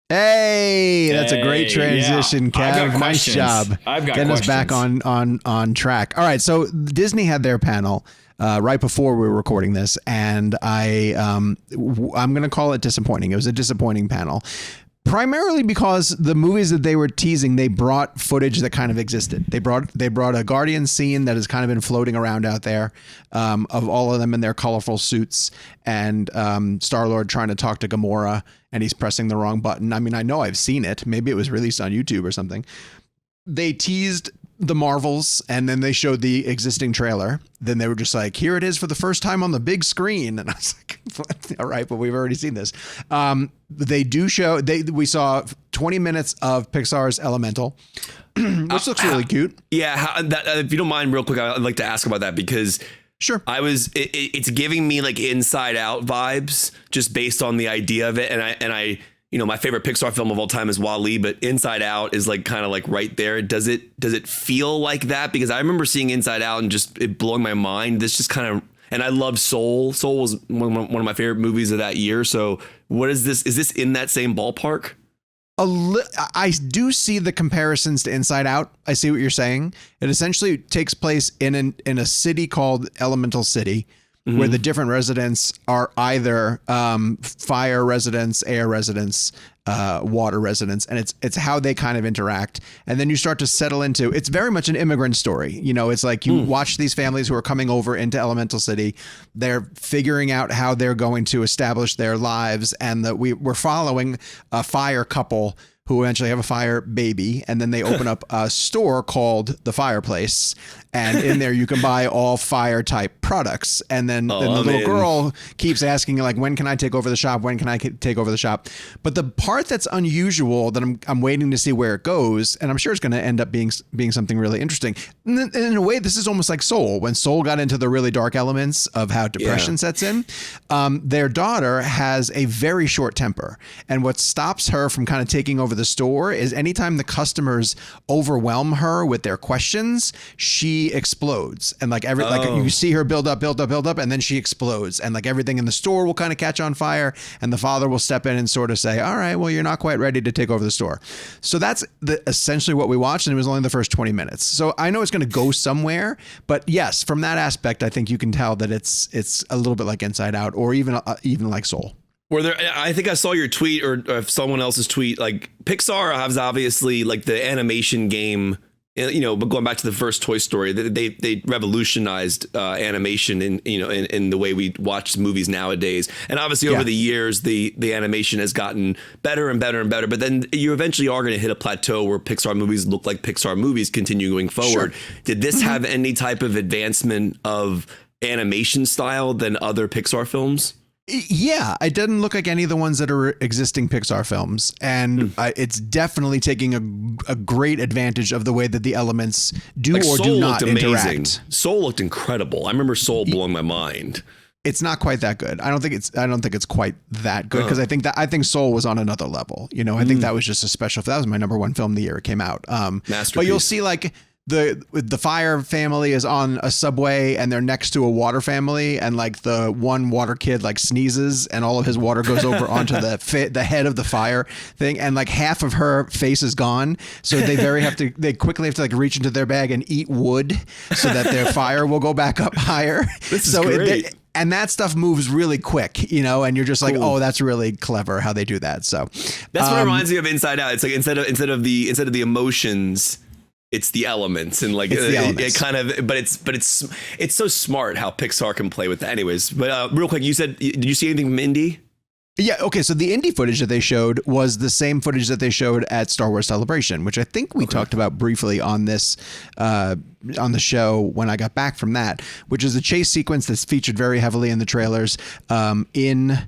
Hey, that's a great transition, Kev. Nice job. I've got getting questions. us back on track. All right, so Disney had their panel right before we were recording this, and I'm going to call it disappointing. It was a disappointing panel. Primarily because the movies that they were teasing, they brought footage that kind of existed. They brought a Guardian scene that has kind of been floating around out there, of all of them in their colorful suits, and Star-Lord trying to talk to Gamora, and he's pressing the wrong button. I mean, I know I've seen it. Maybe it was released on YouTube or something. They teased the Marvels, and then they showed the existing trailer. Then they were just like, here it is for the first time on the big screen. And I was like, all right, but we've already seen this. They do show, we saw 20 minutes of Pixar's Elemental, which looks really cute. Yeah. If you don't mind, real quick, I'd like to ask about that because sure, it's giving me like Inside Out vibes just based on the idea of it. And I my favorite Pixar film of all time is WALL-E, but Inside Out is like kind of like right there. Does it feel like that? Because I remember seeing Inside Out and just it blowing my mind. This just kind of, and I love Soul. Soul was one of my favorite movies of that year. So what is this? Is this in that same ballpark? I do see the comparisons to Inside Out. I see what you're saying. It essentially takes place in a city called Elemental City, where the different residents are either fire residents, air residents, water residents, and it's how they kind of interact. And then you start to settle into, it's very much an immigrant story. It's like you watch these families who are coming over into Elemental City. They're figuring out how they're going to establish their lives, and that we're following a fire couple who eventually have a fire baby, and then they open up a store called The Fireplace, and in there you can buy all fire type products. And then the little girl keeps asking, like, when can I take over the shop? When can I take over the shop? But the part that's unusual that I'm waiting to see where it goes, and I'm sure it's going to end up being something really interesting. And in a way, this is almost like Soul. When Soul got into the really dark elements of how depression sets in, their daughter has a very short temper, and what stops her from kind of taking over the store is anytime the customers overwhelm her with their questions, she explodes. And like you see her build up, and then she explodes. And like everything in the store will kind of catch on fire, and the father will step in and sort of say, all right, well, you're not quite ready to take over the store. So that's essentially what we watched, and it was only the first 20 minutes. So I know it's going to go somewhere, but yes, from that aspect, I think you can tell that it's a little bit like Inside Out, or even like Soul. I think I saw your tweet or someone else's tweet, like Pixar has obviously like the animation game, but going back to the first Toy Story, they revolutionized animation in the way we watch movies nowadays. And obviously over the years, the animation has gotten better and better and better. But then you eventually are going to hit a plateau where Pixar movies look like Pixar movies continue going forward. Sure. Did this have any type of advancement of animation style than other Pixar films? Yeah, it doesn't look like any of the ones that are existing Pixar films, and it's definitely taking a great advantage of the way that the elements do or do not interact. Soul looked incredible. I remember Soul blowing my mind. It's not quite that good. I don't think it's quite that good because I think Soul was on another level. You know, I think that was just a special. That was my number one film the year it came out. Masterpiece. But you'll see like the Fire family is on a subway and they're next to a Water family, and like the one Water kid like sneezes and all of his water goes over onto the head of the Fire thing, and like half of her face is gone, so they quickly have to like reach into their bag and eat wood so that their fire will go back up higher. This is great. And that stuff moves really quick, you know, and you're just like, oh, that's really clever how they do that. So that's what reminds me of Inside Out. It's like instead of the emotions, it's the elements, and like it kind of, but it's so smart how Pixar can play with that. Anyways, but real quick, you said, did you see anything from Indy? Yeah. Okay. So the Indy footage that they showed was the same footage that they showed at Star Wars Celebration, which I think we talked about briefly on this, on the show when I got back from that, which is a chase sequence that's featured very heavily in the trailers, in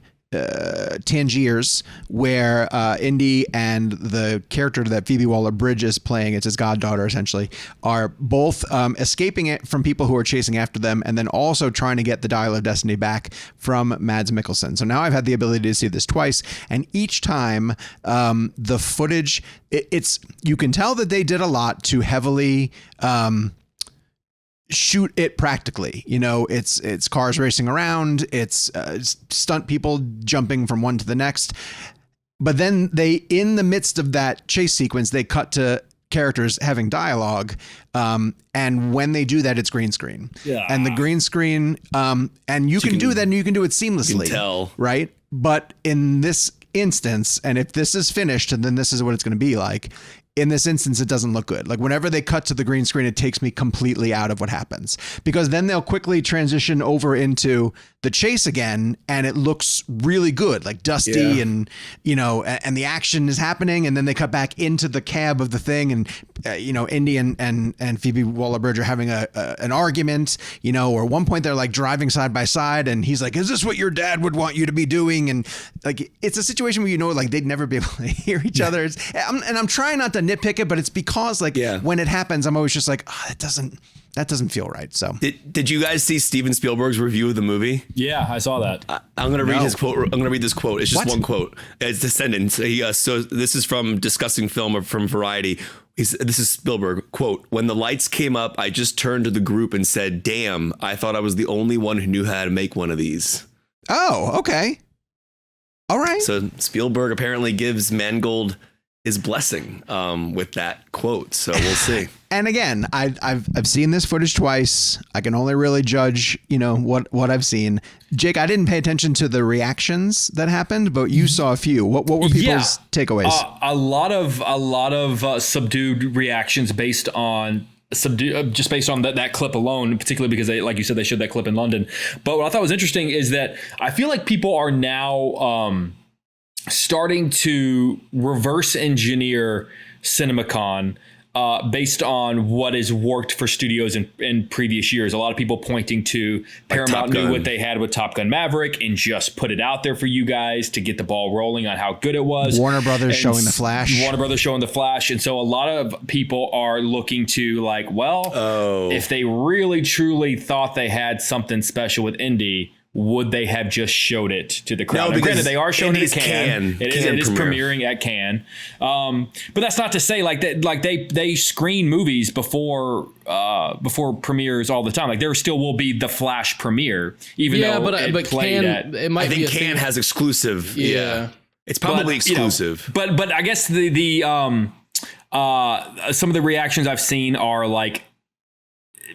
Tangiers, where Indy and the character that Phoebe Waller-Bridge is playing, it's his goddaughter essentially, are both escaping it from people who are chasing after them, and then also trying to get the Dial of Destiny back from Mads Mikkelsen. So now I've had the ability to see this twice, and each time the footage, it's you can tell that they did a lot to heavily shoot it practically. You know, it's cars racing around, it's stunt people jumping from one to the next. But then in the midst of that chase sequence, they cut to characters having dialogue. And when they do that, it's green screen. Yeah. And the green screen, and you can do that, and you can do it seamlessly. You can tell. Right? But in this instance, and if this is finished, and then this is what it's going to be like, in this instance, it doesn't look good. Like whenever they cut to the green screen, it takes me completely out of what happens, because then they'll quickly transition over into the chase again, and it looks really good, like dusty, and you know, and the action is happening, and then they cut back into the cab of the thing, and you know, Indy and Phoebe Waller-Bridge are having an argument, you know, or at one point they're like driving side by side, and he's like, "Is this what your dad would want you to be doing?" And like it's a situation where you know, like they'd never be able to hear each other. I'm trying not to nitpick it, but it's because like when it happens, I'm always just like, oh, that doesn't feel right. So did you guys see Steven Spielberg's review of the movie? Yeah, I saw that. I'm going to read his quote. I'm going to read this quote. It's just one quote. It's Descendants. So this is from Discussing Film from Variety. This is Spielberg. Quote, "When the lights came up, I just turned to the group and said, 'Damn, I thought I was the only one who knew how to make one of these.'" Oh, okay. All right. So Spielberg apparently gives Mangold his blessing with that quote. So we'll see. And again, I've seen this footage twice. I can only really judge, you know, what I've seen. Jake, I didn't pay attention to the reactions that happened, but you saw a few. What were people's takeaways? A lot of subdued reactions based on just based on that clip alone, particularly because they, like you said, they showed that clip in London. But what I thought was interesting is that I feel like people are now starting to reverse engineer CinemaCon based on what has worked for studios in previous years. A lot of people pointing to Paramount knew what they had with Top Gun Maverick and just put it out there for you guys to get the ball rolling on how good it was. Warner Brothers showing The Flash. And so a lot of people are looking to like, well, if they really truly thought they had something special with Indy, would they have just showed it to the crowd? No, because granted, they are showing it at Cannes. It is premiering at Cannes. But that's not to say like that. Like they screen movies before premieres all the time. Like there still will be the Flash premiere, even though it played Cannes, at. It might I think Cannes has exclusive. Yeah, it's probably exclusive. You know, but I guess the some of the reactions I've seen are like,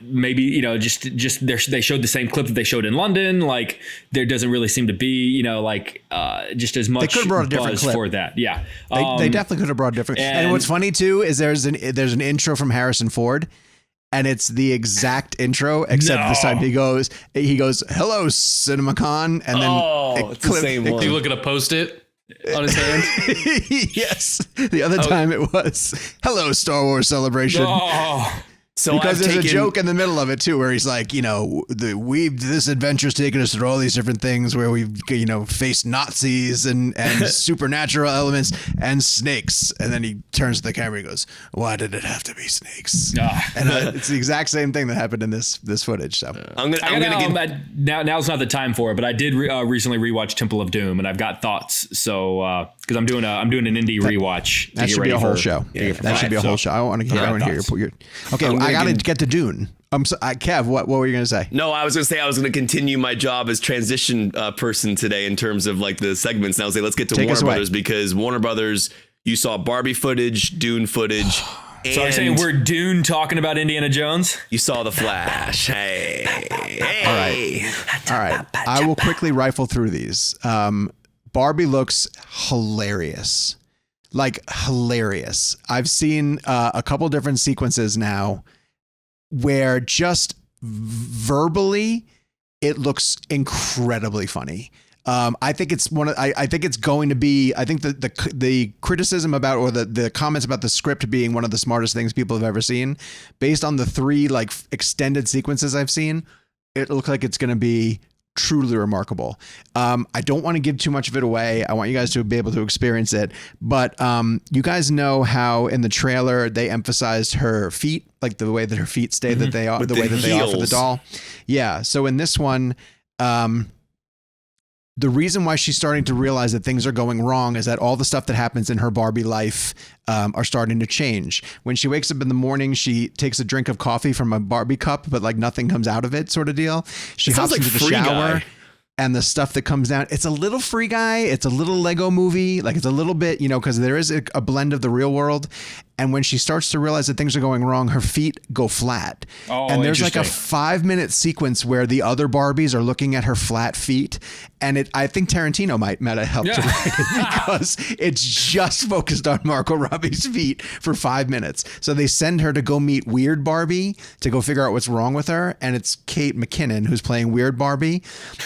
maybe, you know, just they showed the same clip that they showed in London. Like there doesn't really seem to be, you know, like just as much buzz for that. Yeah, they definitely could have brought a different. And what's funny too is there's an intro from Harrison Ford, and it's the exact intro except this time he goes, "Hello, CinemaCon," and then it's the same one. You look at a Post-it on his hand. Yes, the other time it was, "Hello, Star Wars Celebration." So because there's a joke in the middle of it too, where he's like, this adventure's taken us through all these different things where we've, faced Nazis and supernatural elements and snakes. And then he turns to the camera and goes, why did it have to be snakes? And it's the exact same thing that happened in this footage. So now's not the time for it, but I did recently rewatch Temple of Doom, and I've got thoughts. So because I'm doing an Indy rewatch. That should be a whole show. That should be a whole show. I want to hear your. Okay, I got to get to Dune. Kev, what were you going to say? No, I was going to say I was going to continue my job as transition person today in terms of like the segments. And I was like, let's get to Warner Brothers, because Warner Brothers, you saw Barbie footage, Dune footage. So I'm saying we're Dune talking about Indiana Jones? You saw The Flash. Hey. All right. I will quickly rifle through these. Barbie looks hilarious. Like hilarious. I've seen a couple different sequences now where just verbally it looks incredibly funny. I think it's I think it's going to be, I think the criticism about, or the comments about the script being one of the smartest things people have ever seen, based on the 3 like extended sequences I've seen, it looks like it's going to be truly remarkable. I don't want to give too much of it away. I want you guys to be able to experience it. But you guys know how in the trailer they emphasized her feet, like the way that her feet stay, that they are, the way that they are for the doll. Yeah. So in this one, the reason why she's starting to realize that things are going wrong is that all the stuff that happens in her Barbie life are starting to change. When she wakes up in the morning, she takes a drink of coffee from a Barbie cup, but like nothing comes out of it, sort of deal. She hops into the shower. And the stuff that comes down, it's a little Free Guy. It's a little Lego movie. Like it's a little bit, because there is a blend of the real world. And when she starts to realize that things are going wrong, her feet go flat. And there's like a 5-minute sequence where the other Barbies are looking at her flat feet. And I think Tarantino might have helped to write it, because it's just focused on Margot Robbie's feet for 5 minutes. So they send her to go meet Weird Barbie to go figure out what's wrong with her. And it's Kate McKinnon who's playing Weird Barbie.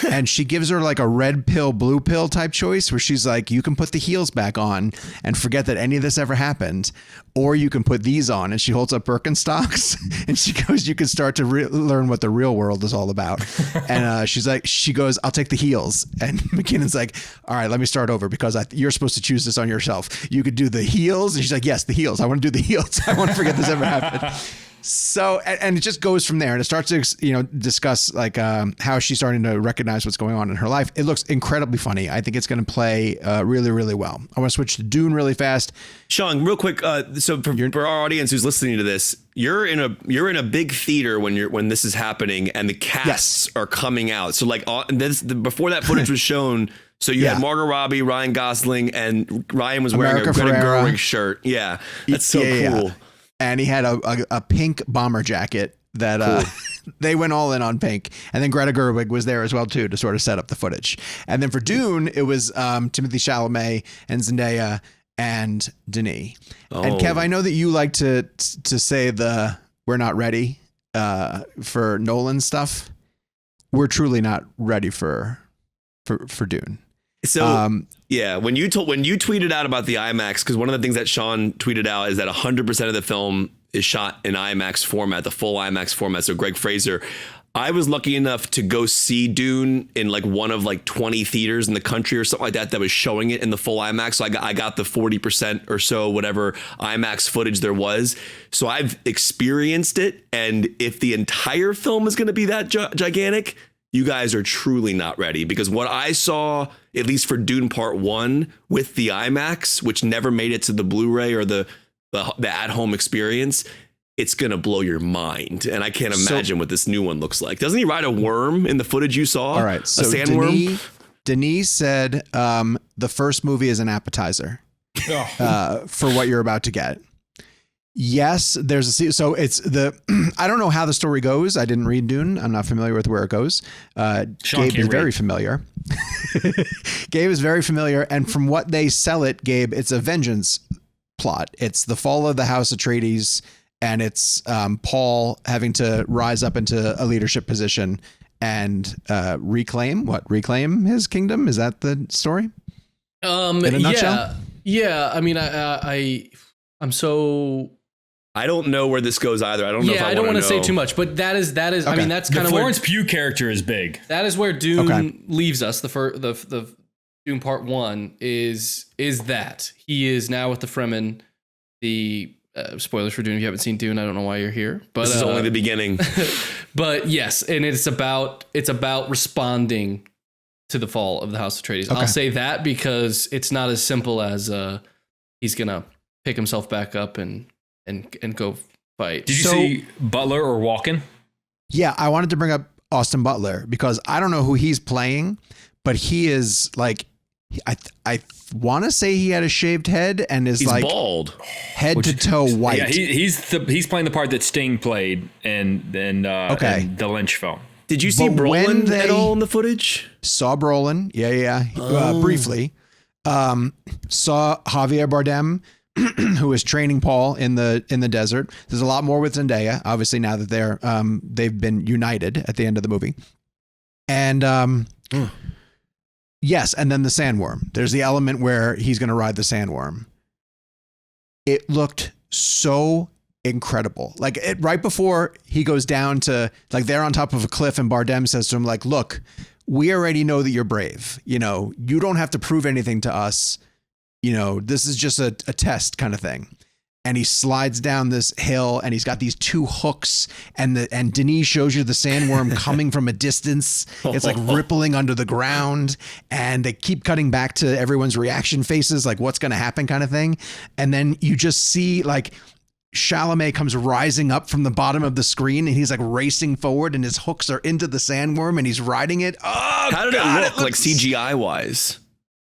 And she gives her like a red pill, blue pill type choice where she's like, you can put the heels back on and forget that any of this ever happened. Or you can put these on. And she holds up Birkenstocks and she goes, you can start to learn what the real world is all about. And she goes, I'll take the heels. And McKinnon's like, all right, let me start over, because you're supposed to choose this on yourself. You could do the heels. And she's like, yes, the heels. I want to do the heels. I want to forget this ever happened. So, and it just goes from there, and it starts to, discuss like how she's starting to recognize what's going on in her life. It looks incredibly funny. I think it's going to play really, really well. I want to switch to Dune really fast. Sean, real quick. So for our audience who's listening to this, you're in a big theater when this is happening, and the casts are coming out. So like before that footage was shown. So you had Margot Robbie, Ryan Gosling, and Ryan was wearing a Greta Gerwig shirt. Yeah, that's so cool. Yeah. And he had a pink bomber jacket that they went all in on pink. And then Greta Gerwig was there as well, too, to sort of set up the footage. And then for Dune, it was Timothée Chalamet and Zendaya and Denis. And Kev, I know that you like to say we're not ready for Nolan stuff. We're truly not ready for Dune. So when you tweeted out about the IMAX, because one of the things that Sean tweeted out is that 100% of the film is shot in IMAX format, the full IMAX format. So Greg Fraser, I was lucky enough to go see Dune in like one of like 20 theaters in the country or something like that was showing it in the full IMAX. So I got the 40% or so whatever IMAX footage there was. So I've experienced it, and if the entire film is going to be that gigantic, you guys are truly not ready, because what I saw, at least for Dune Part 1 with the IMAX, which never made it to the Blu-ray or the at-home experience, it's going to blow your mind. And I can't imagine what this new one looks like. Doesn't he ride a worm in the footage you saw? So a sandworm? Denis said the first movie is an appetizer for what you're about to get. Yes, so it's I don't know how the story goes. I didn't read Dune. I'm not familiar with where it goes. Gabe is very familiar. Gabe is very familiar. And from what they sell it, Gabe, it's a vengeance plot. It's the fall of the House Atreides, and it's Paul having to rise up into a leadership position and reclaim his kingdom. Is that the story? In a nutshell? Yeah. I mean, I'm so I don't know where this goes either. I don't know. Yeah, if I don't want to say know. too much, but that is. Okay. I mean, that's kind The of where Florence Pugh character is big. that is where Dune leaves us. The Dune Part 1 is that he is now with the Fremen. The spoilers for Dune. If you haven't seen Dune, I don't know why you're here. But This is only the beginning. But yes, and it's about responding to the fall of the House of Atreides. Okay. I'll say that because it's not as simple as he's gonna pick himself back up and go fight. Did you see Butler or Walken? Yeah, I wanted to bring up Austin Butler because I don't know who he's playing, but he is like, I want to say he had a shaved head and is He's like bald, head to toe white. Yeah, he's playing the part that Sting played in the Lynch film. Did you see But when Brolin at all in the footage? Saw Brolin, briefly. Saw Javier Bardem, who is training Paul in the desert. There's a lot more with Zendaya, obviously, now that they've been united at the end of the movie. And yes, and then the sandworm. There's the element where he's going to ride the sandworm. It looked so incredible. Like right before he goes down to, like, they're on top of a cliff and Bardem says to him, like, look, we already know that you're brave. You know, you don't have to prove anything to us. You know, this is just a test kind of thing. And he slides down this hill and he's got these two hooks and Denis shows you the sandworm coming from a distance. It's like rippling under the ground and they keep cutting back to everyone's reaction faces, like what's going to happen kind of thing. And then you just see like Chalamet comes rising up from the bottom of the screen and he's like racing forward and his hooks are into the sandworm and he's riding it. Oh, how did it look like CGI wise?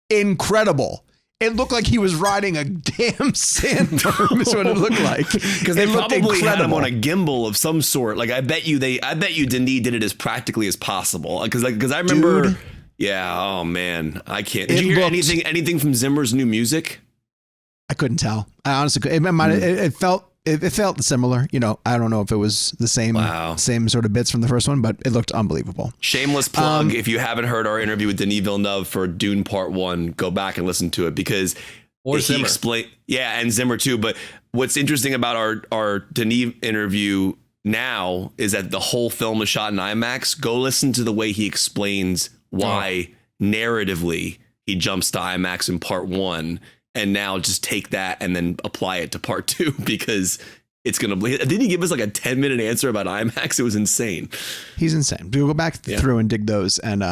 Incredible. It looked like he was riding a damn sandworm is what it looked like. Because they probably had him on a gimbal of some sort. Like I bet you Denis did it as practically as possible. Because I remember, Dude, yeah. Oh man, I can't. Did you hear anything from Zimmer's new music? I couldn't tell. I honestly could. It felt similar. You know, I don't know if it was the same sort of bits from the first one, but it looked unbelievable. Shameless plug. If you haven't heard our interview with Denis Villeneuve for Dune Part 1, go back and listen to it because he explained. Yeah, and Zimmer too. But what's interesting about our Denis interview now is that the whole film is shot in IMAX. Go listen to the way he explains why narratively he jumps to IMAX in Part 1. And now just take that and then apply it to Part 2 because it's going to... Didn't he give us like a 10-minute answer about IMAX? It was insane. He's insane. We'll go back through and dig those, and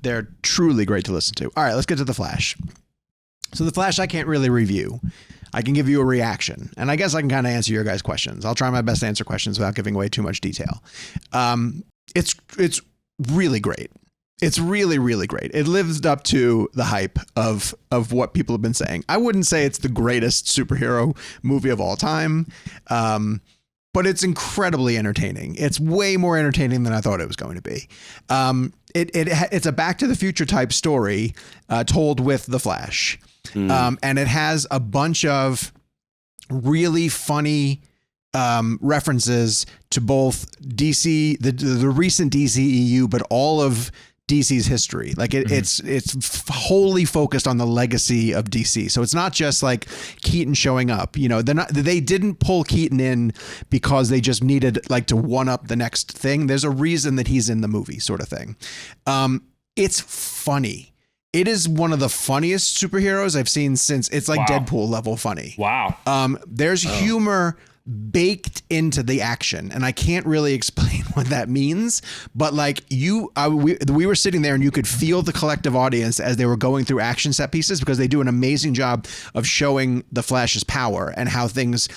they're truly great to listen to. All right, let's get to The Flash. So The Flash I can't really review. I can give you a reaction, and I guess I can kind of answer your guys' questions. I'll try my best to answer questions without giving away too much detail. It's really great. It's really, really great. It lives up to the hype of what people have been saying. I wouldn't say it's the greatest superhero movie of all time, but it's incredibly entertaining. It's way more entertaining than I thought it was going to be. It's a Back to the Future type story told with the Flash, and it has a bunch of really funny references to both DC, the recent DCEU, but all of DC's history. Like it's wholly focused on the legacy of DC. So it's not just like Keaton showing up, you know, they didn't pull Keaton in because they just needed like to one up the next thing. There's a reason that he's in the movie sort of thing. It's funny. It is one of the funniest superheroes I've seen since it's like Deadpool level funny. Wow. There's humor baked into the action, and I can't really explain what that means, but like we were sitting there and you could feel the collective audience as they were going through action set pieces because they do an amazing job of showing the Flash's power and how things,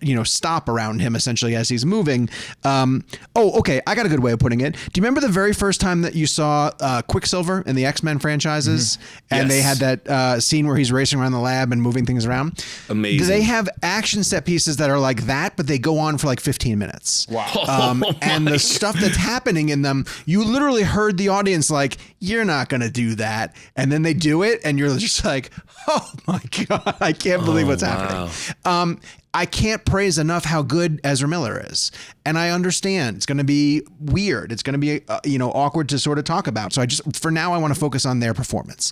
you know, stop around him essentially as he's moving. Okay, I got a good way of putting it. Do you remember the very first time that you saw Quicksilver in the X-Men franchises? And they had that scene where he's racing around the lab and moving things around? Amazing. They have action set pieces that are like that, but they go on for like 15 minutes. Wow. And the stuff that's happening in them, you literally heard the audience like, you're not going to do that. And then they do it and you're just like, oh my God, I can't believe what's happening. I can't praise enough how good Ezra Miller is. And I understand it's going to be weird. It's going to be, awkward to sort of talk about. So for now, I want to focus on their performance.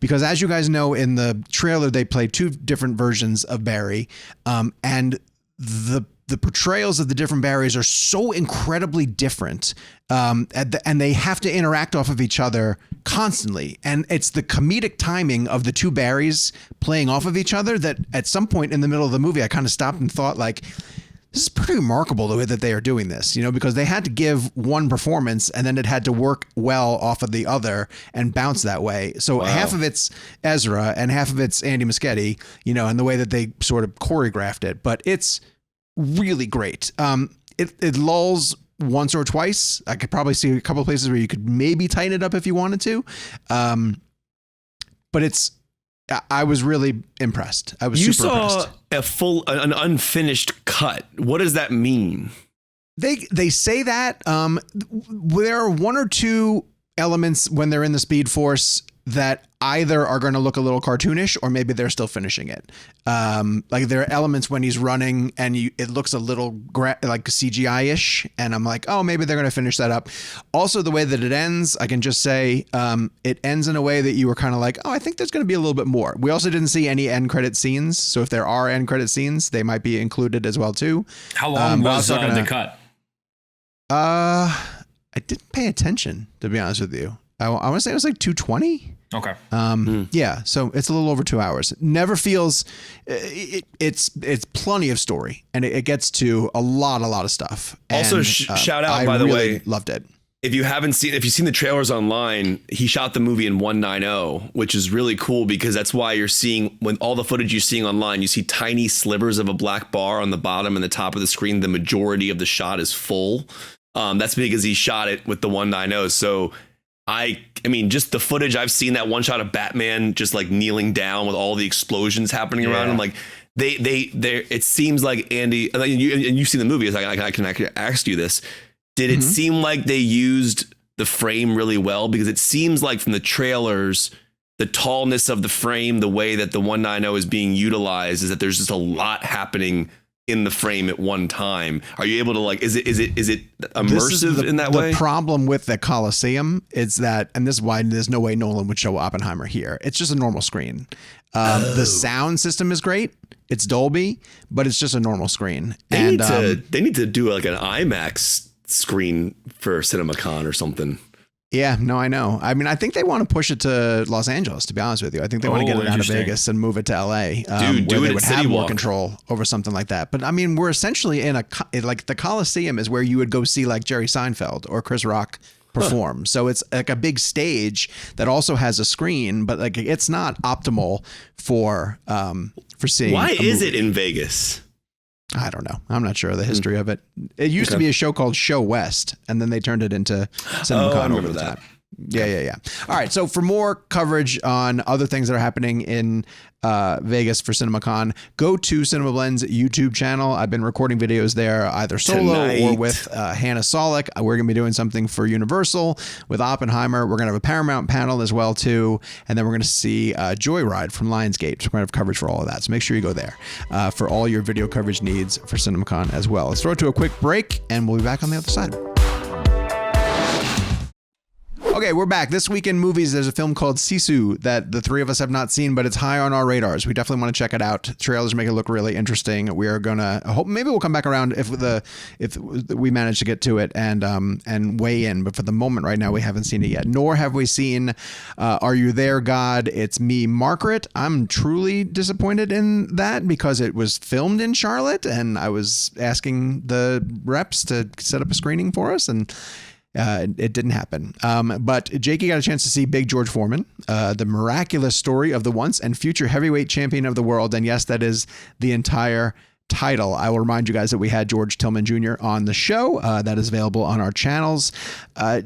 Because as you guys know, in the trailer, they play two different versions of Barry. And the portrayals of the different Barrys are so incredibly different, and they have to interact off of each other constantly. And it's the comedic timing of the two Barrys playing off of each other that at some point in the middle of the movie, I kind of stopped and thought, like, this is pretty remarkable the way that they are doing this, because they had to give one performance and then it had to work well off of the other and bounce that way. So half of it's Ezra and half of it's Andy Muschietti, and the way that they sort of choreographed it. But it's really great. It lulls once or twice. I could probably see a couple of places where you could maybe tighten it up if you wanted to. But I was really impressed. I was super impressed. You saw an unfinished cut. What does that mean? They say that there are one or two elements when they're in the Speed Force that either are going to look a little cartoonish or maybe they're still finishing it. Like there are elements when he's running and it looks a little like CGI-ish, and I'm like, oh, maybe they're going to finish that up. Also, the way that it ends, I can just say it ends in a way that you were kind of like, oh, I think there's going to be a little bit more. We also didn't see any end credit scenes, so if there are end credit scenes, they might be included as well too. How long was the cut? I didn't pay attention, to be honest with you. I want to say it was like 220. Okay. Yeah. So it's a little over 2 hours. Never feels it's plenty of story, and it gets to a lot of stuff. Also, and, shout out, by the way, loved it. If you've seen the trailers online, he shot the movie in 190, which is really cool because that's why you're seeing, when all the footage you're seeing online, you see tiny slivers of a black bar on the bottom and the top of the screen. The majority of the shot is full. That's because he shot it with the 190. So I mean, just the footage I've seen, that one shot of Batman just like kneeling down with all the explosions happening around him, like they it seems like Andy, and you've seen the movie, so I can ask you this. Did it seem like they used the frame really well? Because it seems like from the trailers, the tallness of the frame, the way that the 190 is being utilized, is that there's just a lot happening in the frame at one time. Are you able to is it immersive in that way? The problem with the Coliseum is that, and this is why there's no way Nolan would show Oppenheimer here. It's just a normal screen. The sound system is great. It's Dolby, but it's just a normal screen. They need to do like an IMAX screen for CinemaCon or something. Yeah, no, I know. I mean, I think they want to push it to Los Angeles, to be honest with you. I think they want to get it out of Vegas and move it to LA, where they would have more control over something like that. But I mean, we're essentially in like the Coliseum is where you would go see like Jerry Seinfeld or Chris Rock perform. So it's like a big stage that also has a screen, but like it's not optimal for seeing. Why is it in Vegas? I don't know. I'm not sure of the history of it. It used to be a show called Show West, and then they turned it into CinemaCon over the time. Yeah. All right. So for more coverage on other things that are happening in Vegas for CinemaCon, go to CinemaBlend's YouTube channel. I've been recording videos there either solo or with Hannah Solik. We're going to be doing something for Universal with Oppenheimer. We're going to have a Paramount panel as well too, and then we're going to see Joyride from Lionsgate. So we're going to have coverage for all of that. So make sure you go there for all your video coverage needs for CinemaCon as well. Let's throw it to a quick break, and we'll be back on the other side. Okay, we're back. This week in movies, there's a film called Sisu that the three of us have not seen, but it's high on our radars. We definitely want to check it out. Trailers make it look really interesting. We are gonna hope maybe we'll come back around if we manage to get to it and weigh in. But for the moment, right now, we haven't seen it yet. Nor have we seen Are You There, God? It's Me, Margaret. I'm truly disappointed in that because it was filmed in Charlotte, and I was asking the reps to set up a screening for us, and it didn't happen. But Jakey got a chance to see Big George Foreman, the miraculous story of the once and future heavyweight champion of the world. And yes, that is the entire title. I will remind you guys that we had George Tillman Jr. on the show. That is available on our channels.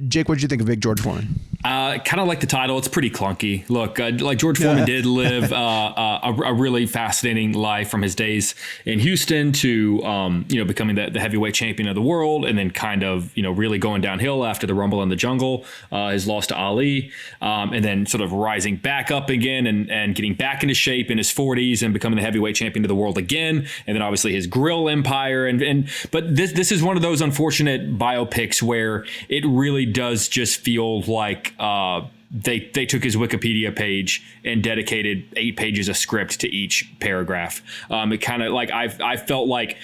Jake, what did you think of Big George Foreman? Kind of like the title. It's pretty clunky. Look, like George Foreman did live a really fascinating life from his days in Houston to becoming the heavyweight champion of the world, and then kind of really going downhill after the Rumble in the Jungle, his loss to Ali, and then sort of rising back up again and getting back into shape in his 40s and becoming the heavyweight champion of the world again, and then obviously his grill empire but this is one of those unfortunate biopics where it really does just feel like they took his Wikipedia page and dedicated 8 pages of script to each paragraph. It kind of like I felt like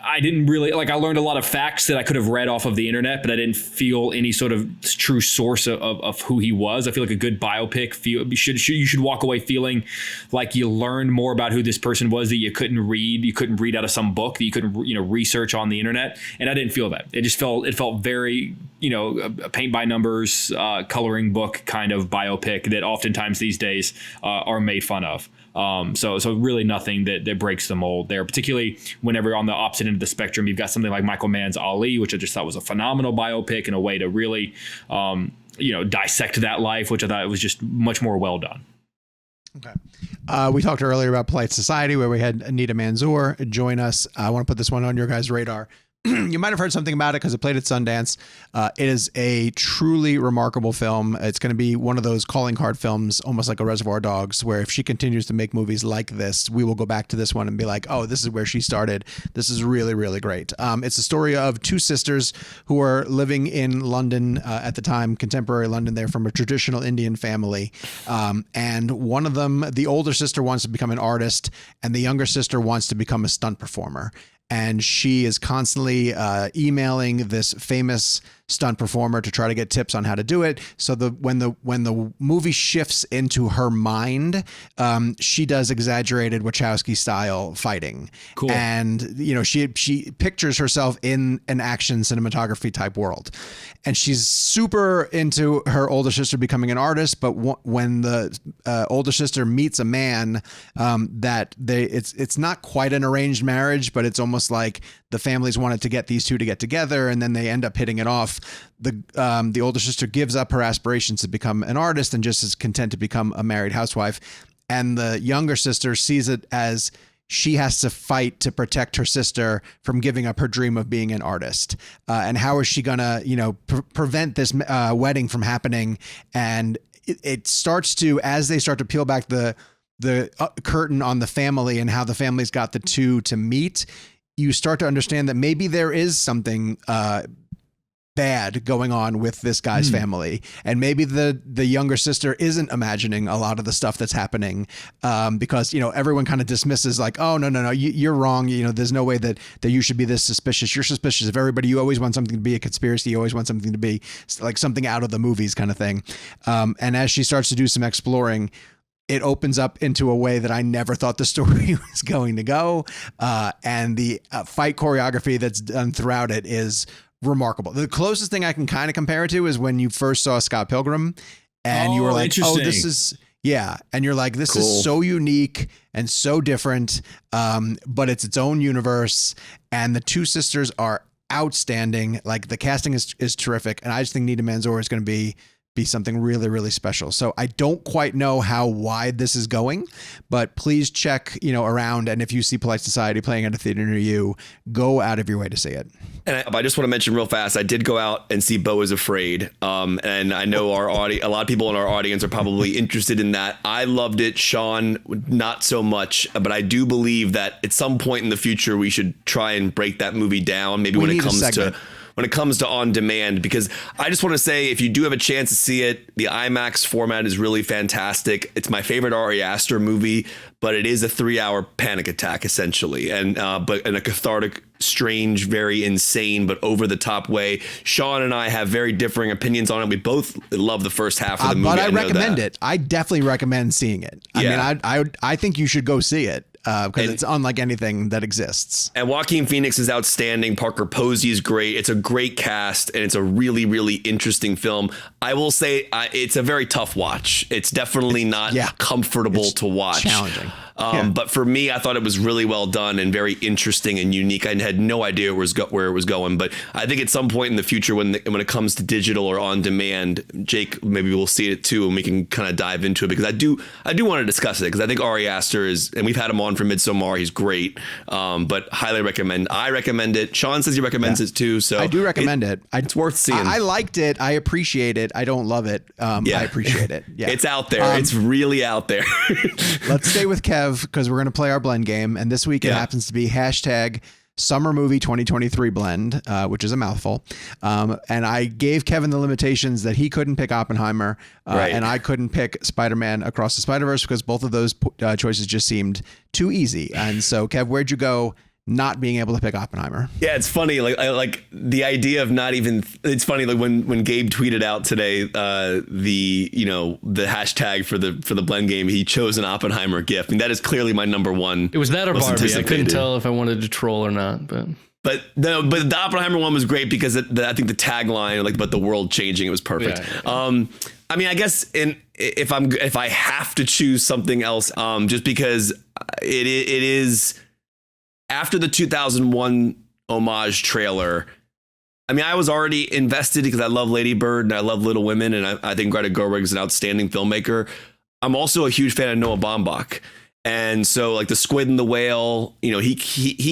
I didn't really I learned a lot of facts that I could have read off of the internet, but I didn't feel any sort of true source of who he was. I feel like a good biopic you should walk away feeling like you learned more about who this person was that you couldn't read out of some book, that you couldn't research on the internet. And I didn't feel that. It felt very a paint by numbers coloring book kind of biopic that oftentimes these days are made fun of. So really nothing that breaks the mold there, particularly whenever on the opposite end of the spectrum, you've got something like Michael Mann's Ali, which I just thought was a phenomenal biopic and a way to really, dissect that life, which I thought was just much more well done. Okay. We talked earlier about Polite Society, where we had Nida Manzoor join us. I want to put this one on your guys' radar. You might have heard something about it because it played at Sundance. It is a truly remarkable film. It's going to be one of those calling card films, almost like a Reservoir Dogs, where if she continues to make movies like this, we will go back to this one and be like, oh, this is where she started. This is really, really great. It's the story of 2 sisters who are living in London at the time, contemporary London. They're from a traditional Indian family. And one of them, the older sister, wants to become an artist, and the younger sister wants to become a stunt performer. And she is constantly emailing this famous stunt performer to try to get tips on how to do it. So when the movie shifts into her mind, she does exaggerated Wachowski style fighting. Cool. And she pictures herself in an action cinematography type world, and she's super into her older sister becoming an artist. But when the older sister meets a man, it's not quite an arranged marriage, but it's almost like the families wanted to get these two to get together, and then they end up hitting it off. The older sister gives up her aspirations to become an artist and just is content to become a married housewife. And the younger sister sees it as she has to fight to protect her sister from giving up her dream of being an artist. And how is she gonna, prevent this wedding from happening? And it starts to, as they start to peel back the curtain on the family and how the family's got the two to meet, you start to understand that maybe there is something bad going on with this guy's family, and maybe the younger sister isn't imagining a lot of the stuff that's happening, because everyone kind of dismisses like, oh no, you're wrong, there's no way that you should be this suspicious. You're suspicious of everybody. You always want something to be a conspiracy. You always want something to be like something out of the movies kind of thing. And as she starts to do some exploring, it opens up into a way that I never thought the story was going to go. And the fight choreography that's done throughout it is remarkable. The closest thing I can kind of compare it to is when you first saw Scott Pilgrim and you were like, oh, this is, yeah. And you're like, this is so unique and so different, but it's its own universe. And the 2 sisters are outstanding. Like, the casting is terrific. And I just think Nida Manzoor is going to be something really, really special. So I don't quite know how wide this is going, but please check, around. And if you see Polite Society playing at a theater near you, go out of your way to see it. And I just want to mention real fast, I did go out and see Beau Is Afraid. And I know a lot of people in our audience are probably interested in that. I loved it. Sean, not so much, but I do believe that at some point in the future, we should try and break that movie down. Maybe when it comes to on demand, because I just want to say, if you do have a chance to see it, the IMAX format is really fantastic. It's my favorite Ari Aster movie, but it is a 3-hour panic attack essentially. And, but in a cathartic, strange, very insane, but over the top way. Sean and I have very differing opinions on it. We both love the first half of the movie. But I recommend it. I definitely recommend seeing it. I think you should go see it. Because it's unlike anything that exists. And Joaquin Phoenix is outstanding. Parker Posey is great. It's a great cast, and it's a really, really interesting film. I will say it's a very tough watch. It's definitely not comfortable to watch. Challenging. But for me, I thought it was really well done and very interesting and unique. I had no idea where it was going. But I think at some point in the future, when it comes to digital or on demand, Jake, maybe we'll see it too, and we can kind of dive into it, because I do want to discuss it, because I think Ari Aster is, and we've had him on for Midsommar. He's great, but highly recommend. I recommend it. Sean says he recommends it too, so I do recommend it. It's worth seeing. I liked it. I appreciate it. I don't love it. I appreciate it. Yeah, it's out there. It's really out there. Let's stay with Kev, because we're going to play our blend game, and this week it happens to be hashtag Summer Movie 2023 blend, which is a mouthful. And I gave Kevin the limitations that he couldn't pick Oppenheimer, and I couldn't pick Spider-Man Across the Spider-Verse because both of those choices just seemed too easy. And so, Kev, where'd you go not being able to pick Oppenheimer? Yeah, it's funny. Like the idea of not even. It's funny. Like when Gabe tweeted out today, the hashtag for the blend game, he chose an Oppenheimer GIF. I mean, that is clearly my number one. It was that or Barbie. I couldn't tell if I wanted to troll or not, but. But the Oppenheimer one was great because I think the tagline, like about the world changing, it was perfect. Yeah. I mean, I guess if I have to choose something else, just because it is. After the 2001 homage trailer, I mean, I was already invested because I love Lady Bird and I love Little Women, and I think Greta Gerwig's an outstanding filmmaker. I'm also a huge fan of Noah Baumbach. And so like The Squid and the Whale, he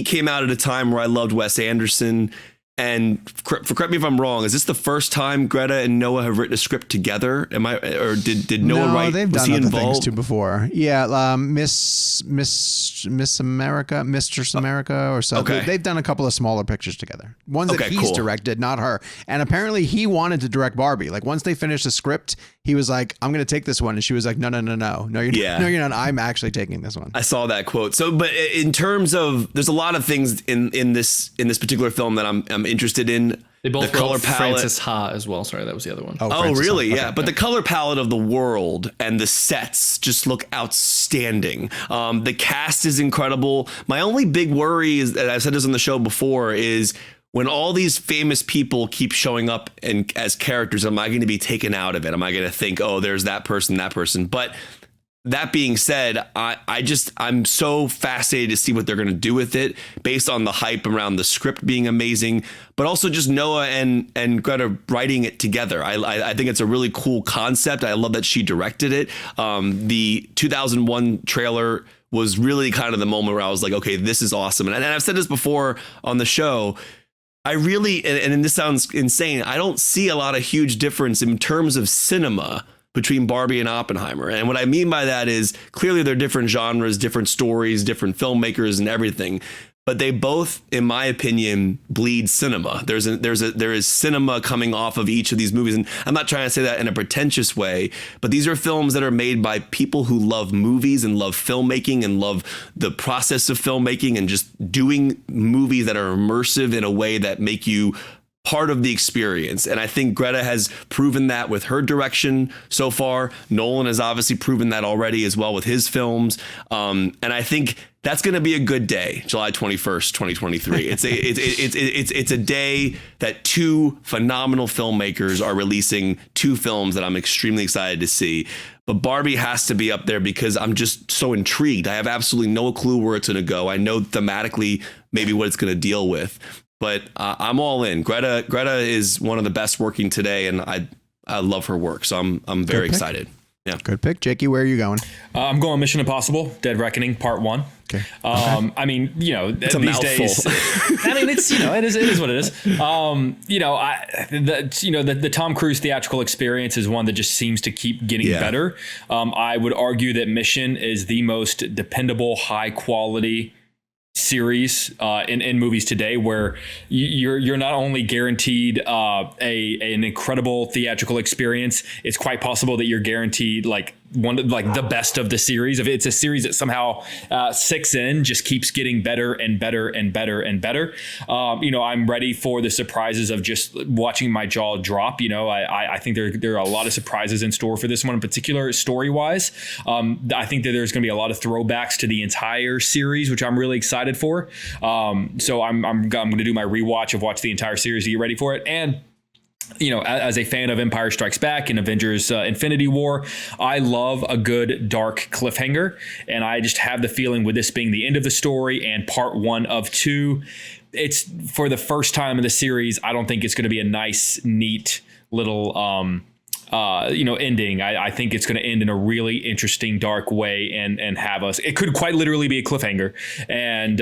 came out at a time where I loved Wes Anderson. And correct me if I'm wrong, is this the first time Greta and Noah have written a script together? Did Noah write? They've done other things too before. Yeah, Miss America, Mistress America, or something. Okay. They've done a couple of smaller pictures together. Ones that he's directed, not her. And apparently he wanted to direct Barbie. Like once they finished the script, he was like, "I'm going to take this one," and she was like, "No, you're not. I'm actually taking this one." I saw that quote. So, but in terms of, there's a lot of things in this particular film that I'm interested in. They both the color palette. Frances Ha as well. Sorry, that was the other one. Oh really? Yeah. But the color palette of the world and the sets just look outstanding. The cast is incredible. My only big worry is, and I've said this on the show before, is when all these famous people keep showing up and as characters, am I going to be taken out of it? Am I going to think, oh, there's that person? But that being said, I'm so fascinated to see what they're going to do with it based on the hype around the script being amazing, but also just Noah and Greta writing it together. I think it's a really cool concept. I love that she directed it. The 2001 trailer was really kind of the moment where I was like, okay, this is awesome. And I've said this before on the show. I really, and this sounds insane, I don't see a lot of huge difference in terms of cinema between Barbie and Oppenheimer. And what I mean by that is clearly they're different genres, different stories, different filmmakers and everything. But they both, in my opinion, bleed cinema. There is cinema coming off of each of these movies. And I'm not trying to say that in a pretentious way, but these are films that are made by people who love movies and love filmmaking and love the process of filmmaking and just doing movies that are immersive in a way that make you part of the experience. And I think Greta has proven that with her direction so far. Nolan has obviously proven that already as well with his films. And I think that's going to be a good day, July 21st, 2023. It's a day that two phenomenal filmmakers are releasing two films that I'm extremely excited to see. But Barbie has to be up there because I'm just so intrigued. I have absolutely no clue where it's going to go. I know thematically maybe what it's going to deal with. But I'm all in. Greta is one of the best working today, and I love her work. So I'm very excited. Yeah, good pick, Jakey. Where are you going? I'm going Mission Impossible: Dead Reckoning Part 1. Okay. I mean, it's a these mouthful. days. I mean, it's it is what it is. The Tom Cruise theatrical experience is one that just seems to keep getting better. I would argue that Mission is the most dependable, high quality series in movies today, where you're not only guaranteed an incredible theatrical experience, it's quite possible that you're guaranteed the best of the series. If it's a series that somehow just keeps getting better and better and better and better. I'm ready for the surprises of just watching my jaw drop. I think there are a lot of surprises in store for this one in particular, story wise. I think that there's going to be a lot of throwbacks to the entire series, which I'm really excited for. So I'm going to do my rewatch of watch the entire series to get ready for it. And as a fan of Empire Strikes Back and Avengers Infinity War, I love a good dark cliffhanger. And I just have the feeling with this being the end of the story and part 1 of 2, it's for the first time in the series, I don't think it's going to be a nice, neat little, ending. I think it's going to end in a really interesting, dark way and have us. It could quite literally be a cliffhanger and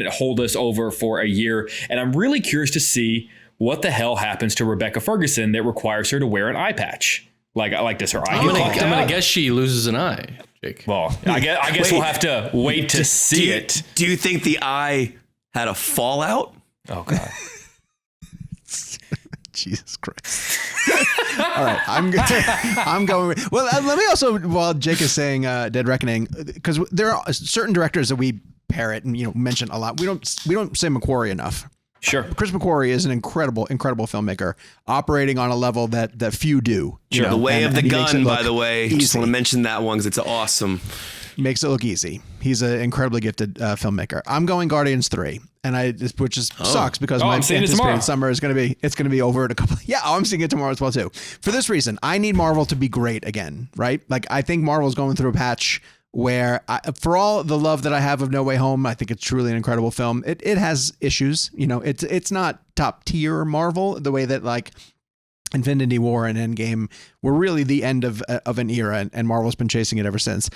hold us over for a year. And I'm really curious to see what the hell happens to Rebecca Ferguson that requires her to wear an eye patch? Does her eye? I'm gonna guess she loses an eye, Jake. Well, I guess we'll have to wait to see it. Do you think the eye had a fallout. Oh God. Jesus Christ. All right, I'm going. Well, let me also, while Jake is saying Dead Reckoning, because there are certain directors that we parrot and mention a lot. We don't say McQuarrie enough. Sure. Chris McQuarrie is an incredible filmmaker, operating on a level that few do. Sure. The Way of the Gun, by the way. Easy. Just want to mention that one because it's awesome. Makes it look easy. He's an incredibly gifted filmmaker. I'm going Guardians 3, which sucks because my anticipated summer is going to be over in a couple. Yeah, I'm seeing it tomorrow as well too. For this reason, I need Marvel to be great again, right? Like I think Marvel's going through a patch where, for all the love that I have of No Way Home, I think it's truly an incredible film. It has issues, it's not top tier Marvel the way that like Infinity War and Endgame were really the end of an era, and Marvel's been chasing it ever since.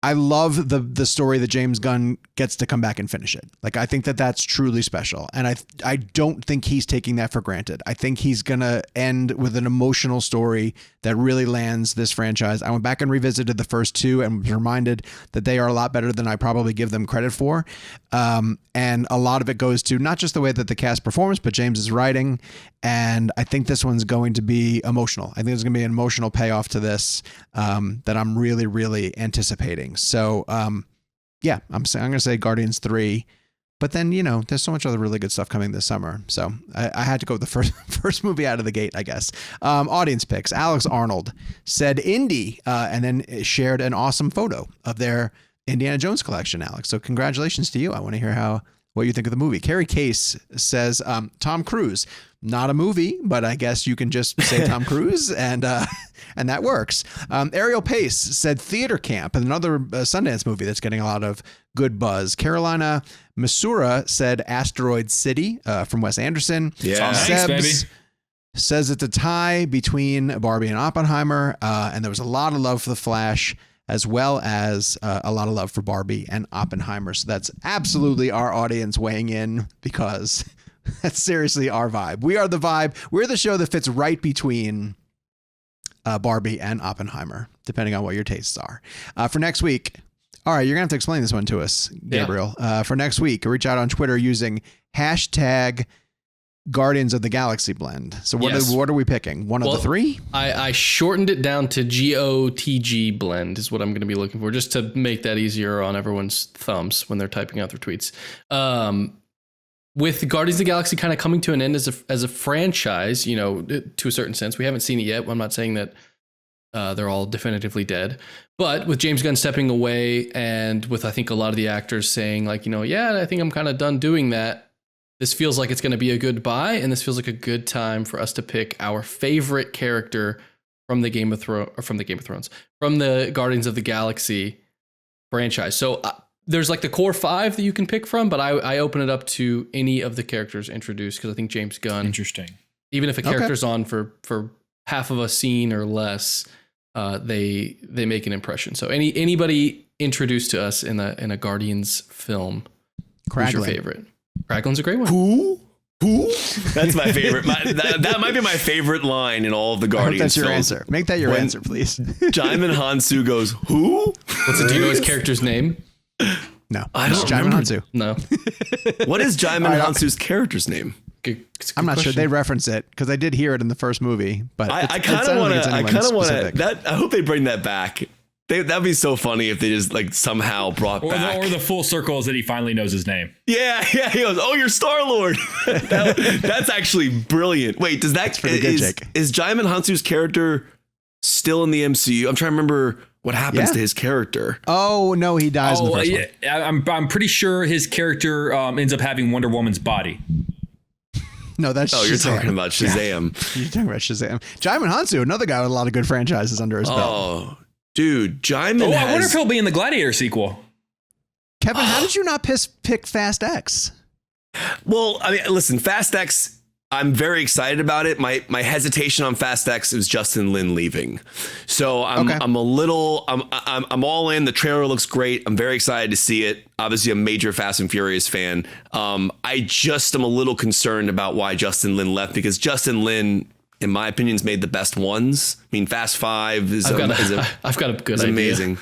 I love the story that James Gunn gets to come back and finish it. Like, I think that's truly special. And I don't think he's taking that for granted. I think he's going to end with an emotional story that really lands this franchise. I went back and revisited the first two and was reminded that they are a lot better than I probably give them credit for. And a lot of it goes to not just the way that the cast performs, but James's writing. And I think this one's going to be emotional. I think there's going to be an emotional payoff to this that I'm really, really anticipating. So, yeah, I'm going to say Guardians 3. But then, there's so much other really good stuff coming this summer. So I had to go with the first movie out of the gate, I guess. Audience picks. Alex Arnold said Indy and then shared an awesome photo of their Indiana Jones collection, Alex. So congratulations to you. I want to hear what you think of the movie. Carrie Case says Tom Cruise. Not a movie, but I guess you can just say Tom Cruise and that works. Ariel Pace said Theater Camp, another Sundance movie that's getting a lot of good buzz. Carolina Masura said Asteroid City from Wes Anderson. Yeah, thanks, baby. Says it's a tie between Barbie and Oppenheimer, and there was a lot of love for The Flash, as well as a lot of love for Barbie and Oppenheimer. So that's absolutely our audience weighing in, because that's seriously our vibe. We are the vibe. We're the show that fits right between Barbie and Oppenheimer, depending on what your tastes are. For next week, all right, you're going to have to explain this one to us, Gabriel. Yeah. For next week, reach out on Twitter using hashtag Guardians of the Galaxy Blend. So what are we picking? One of the three? I shortened it down to GOTG Blend is what I'm going to be looking for, just to make that easier on everyone's thumbs when they're typing out their tweets. With Guardians of the Galaxy kind of coming to an end as a franchise, to a certain sense, we haven't seen it yet. I'm not saying that they're all definitively dead, but with James Gunn stepping away, and with I think a lot of the actors saying like, I think I'm kind of done doing that. This feels like it's going to be a goodbye, and this feels like a good time for us to pick our favorite character from the from the Guardians of the Galaxy franchise. So there's like the core 5 that you can pick from, but I open it up to any of the characters introduced, because I think James Gunn, interesting, even if a character's on for half of a scene or less, they make an impression. So anybody introduced to us in a Guardians film, who's your favorite? Kraglин's a great one. Who? That's my favorite. That might be my favorite line in all of the Guardians. That's your films. answer. Make that your answer, please. Jaimin Hansu goes, who? Do you know his character's name? No. I don't Jaimin remember. Hansu. No. What is Jaimin Hansu's character's name? I'm not sure. They reference it because I did hear it in the first movie, but I kind of want to. I hope they bring that back. That'd be so funny if they just like somehow brought back. Or the full circle is that he finally knows his name. Yeah. He goes, "Oh, you're Star-Lord." That's actually brilliant. Wait, is Jaimin Hansu's character still in the MCU? I'm trying to remember what happens to his character. Oh no, he dies in the first one. I'm pretty sure his character ends up having Wonder Woman's body. No, that's Shazam. You're talking about Shazam. Yeah. You're talking about Shazam. Jaimin Hansu, another guy with a lot of good franchises under his belt. Oh. Dude, Jaimin I wonder if he'll be in the Gladiator sequel. Kevin, how did you not pick Fast X? Well, I mean, listen, Fast X, I'm very excited about it. My hesitation on Fast X is Justin Lin leaving. So I'm all in. The trailer looks great. I'm very excited to see it. Obviously a major Fast and Furious fan. I just am a little concerned about why Justin Lin left, because Justin Lin, in my opinion, has made the best ones. I mean, Fast 5 is I've got a good idea. Amazing.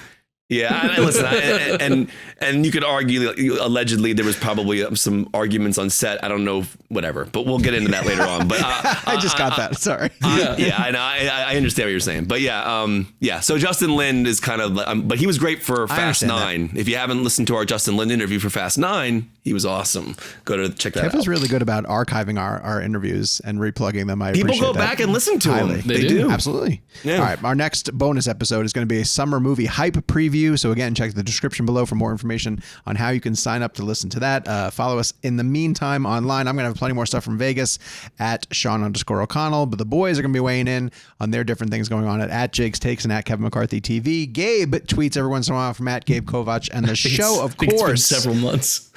Yeah, listen, and you could argue allegedly there was probably some arguments on set. I don't know, whatever, but we'll get into that later on. But I just got that. Sorry. I understand what you're saying. But yeah. So Justin Lin is kind of, but he was great for Fast 9. If you haven't listened to our Justin Lin interview for Fast 9, he was awesome. Go to check that out. Kev is really good about archiving our interviews and replugging them. People go back and listen to them. They do. Absolutely. Yeah. All right. Our next bonus episode is going to be a summer movie hype preview. So again, check the description below for more information on how you can sign up to listen to that. Follow us in the meantime online. I'm going to have plenty more stuff from Vegas at Sean_O'Connell, but the boys are going to be weighing in on their different things going on at Jake's Takes and at Kevin McCarthy TV. Gabe tweets every once in a while from at Gabe Kovac, and the show, of course, several months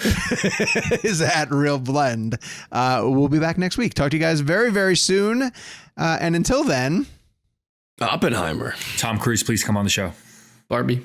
is at ReelBlend. We'll be back next week. Talk to you guys very, very soon. And until then, Oppenheimer. Tom Cruise, please come on the show. Barbie.